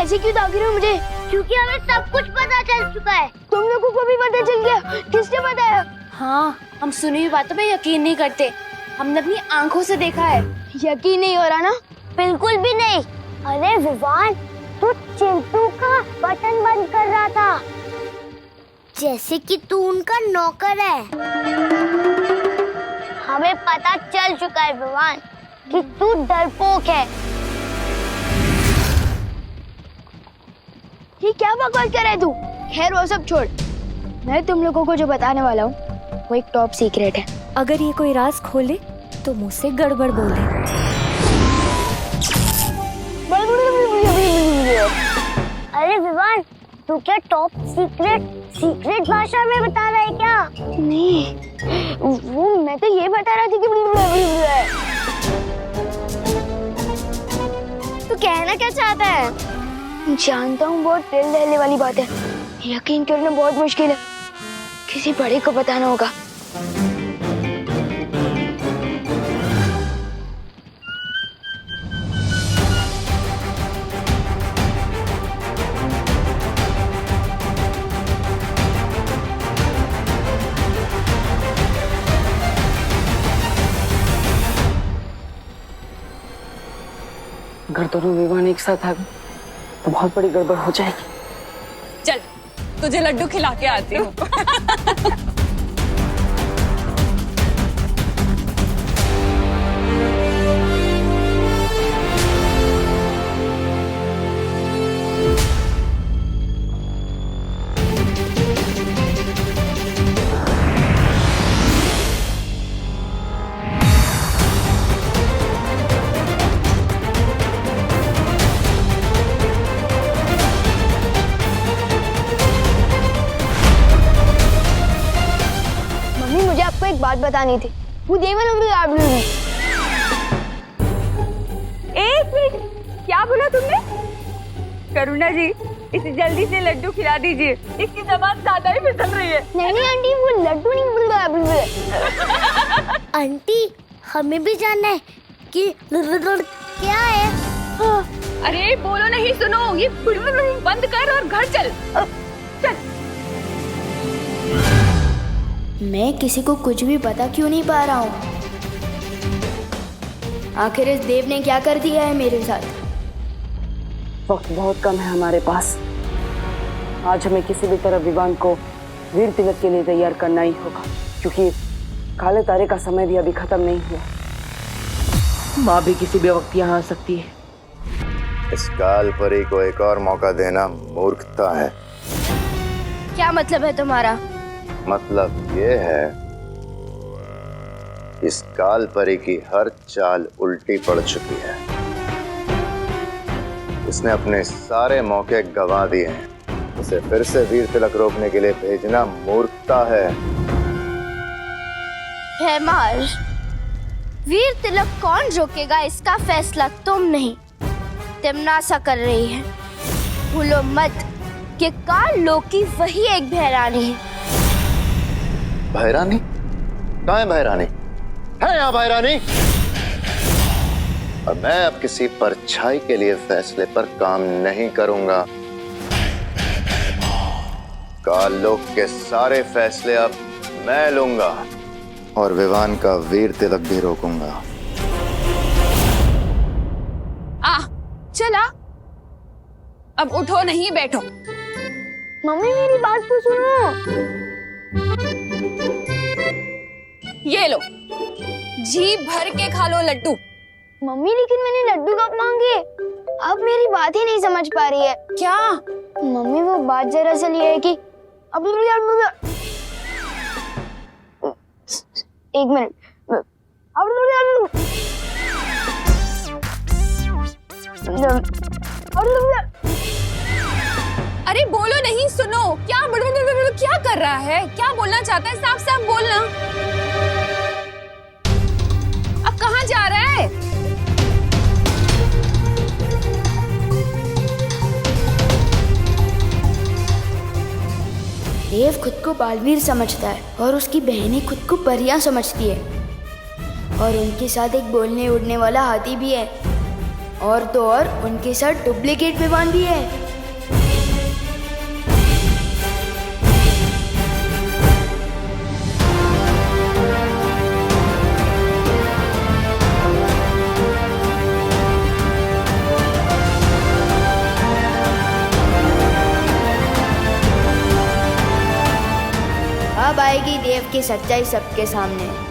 ऐसे क्यों ताक रहे हो मुझे? क्योंकि हमें सब कुछ पता चल चुका है। तुम लोगों को भी पता चल गया? किसने बताया? हाँ, हम सुनी हुई बातों पे यकीन नहीं करते, हमने अपनी आंखों से देखा है। यकीन नहीं हो रहा ना? बिल्कुल भी नहीं। अरे विवान, तू चिंटू का बटन बंद कर रहा था, जैसे कि तू उनका नौकर है। हमें पता चल चुका है विवान कि तू डरपोक है। ये क्या बकवास कर रहा है तू? खैर वो सब छोड़, मैं तुम लोगों को जो बताने वाला हूँ वो एक टॉप सीक्रेट है। अगर ये कोई राज खोले तो मुझसे गड़बड़ बोले। अरे विवान, तू क्या टॉप सीक्रेट भाषा में बता रहा है क्या? नहीं, वो मैं तो ये बता रहा थी कि तू कहना क्या चाहता है? जानता हूँ बहुत दिल दहले वाली बात है, यकीन करना बहुत मुश्किल है, किसी बड़े को बताना होगा। अगर दोनों विवान एक साथ आ गए तो बहुत बड़ी गड़बड़ हो जाएगी। चल, तुझे लड्डू खिला के आती हूँ। एक बात बतानी थी। वो एक मिनट, क्या बोला तुमने? करुणा जी, इसे जल्दी से लड्डू खिला दीजिए, इसकी जबान ज्यादा ही फिसल रही है। नहीं आंटी, वो लड्डू नहीं बोल रहा। आंटी, हमें भी जानना है कि क्या है। अरे बोलो नहीं, सुनो, ये बंद कर और घर चल। चल। मैं किसी को कुछ भी पता क्यों नहीं पा रहा हूँ? आखिर इस देव ने क्या कर दिया है मेरे साथ? वक्त बहुत कम है हमारे पास। आज हमें किसी भी तरह विवान को वीर तिलक के लिए तैयार करना ही होगा, क्योंकि काले तारे का समय भी अभी खत्म नहीं हुआ। माँ भी किसी भी वक्त यहाँ आ सकती है। इस काल परी को एक और मौका देना मूर्खता है। क्या मतलब है तुम्हारा? मतलब ये है, इस काल परी की हर चाल उल्टी पड़ चुकी है। इसने अपने सारे मौके गंवा दिए हैं। उसे फिर से वीर तिलक रोकने के लिए भेजना मूर्खता है। हैमार, वीर तिलक कौन रोकेगा इसका फैसला तुम नहीं, तिमनासा कर रही है। भूलो मत कि काल लोकी वही एक भैरानी है। भैरानी? कहाँ है भैरानी? है यहाँ भैरानी? और मैं अब किसी परछाई के लिए फैसले पर काम नहीं करूंगा। काललोक के सारे फैसले अब मैं लूंगा और विवान का वीर तिलक भी रोकूंगा। चला, अब उठो नहीं बैठो। मम्मी मेरी बात तो सुनो। ये लो, जी भर के खा लो लड्डू। मम्मी लेकिन मैंने लड्डू कब मांगे? अब मेरी बात ही नहीं समझ पा रही है। क्या? मम्मी वो बात दरअसल ये है कि अब एक मिनट। अरे बोलो नहीं, सुनो, क्या कर रहा है? क्या बोलना चाहता है? साफ साफ बोलना। अब कहाँ जा रहा है? देव खुद को बालवीर समझता है और उसकी बहनें खुद को परियां समझती है, और उनके साथ एक बोलने उड़ने वाला हाथी भी है। और तो और उनके साथ डुप्लीकेट विवान भी है। अब आएगी देव की सच्चाई सबके सामने।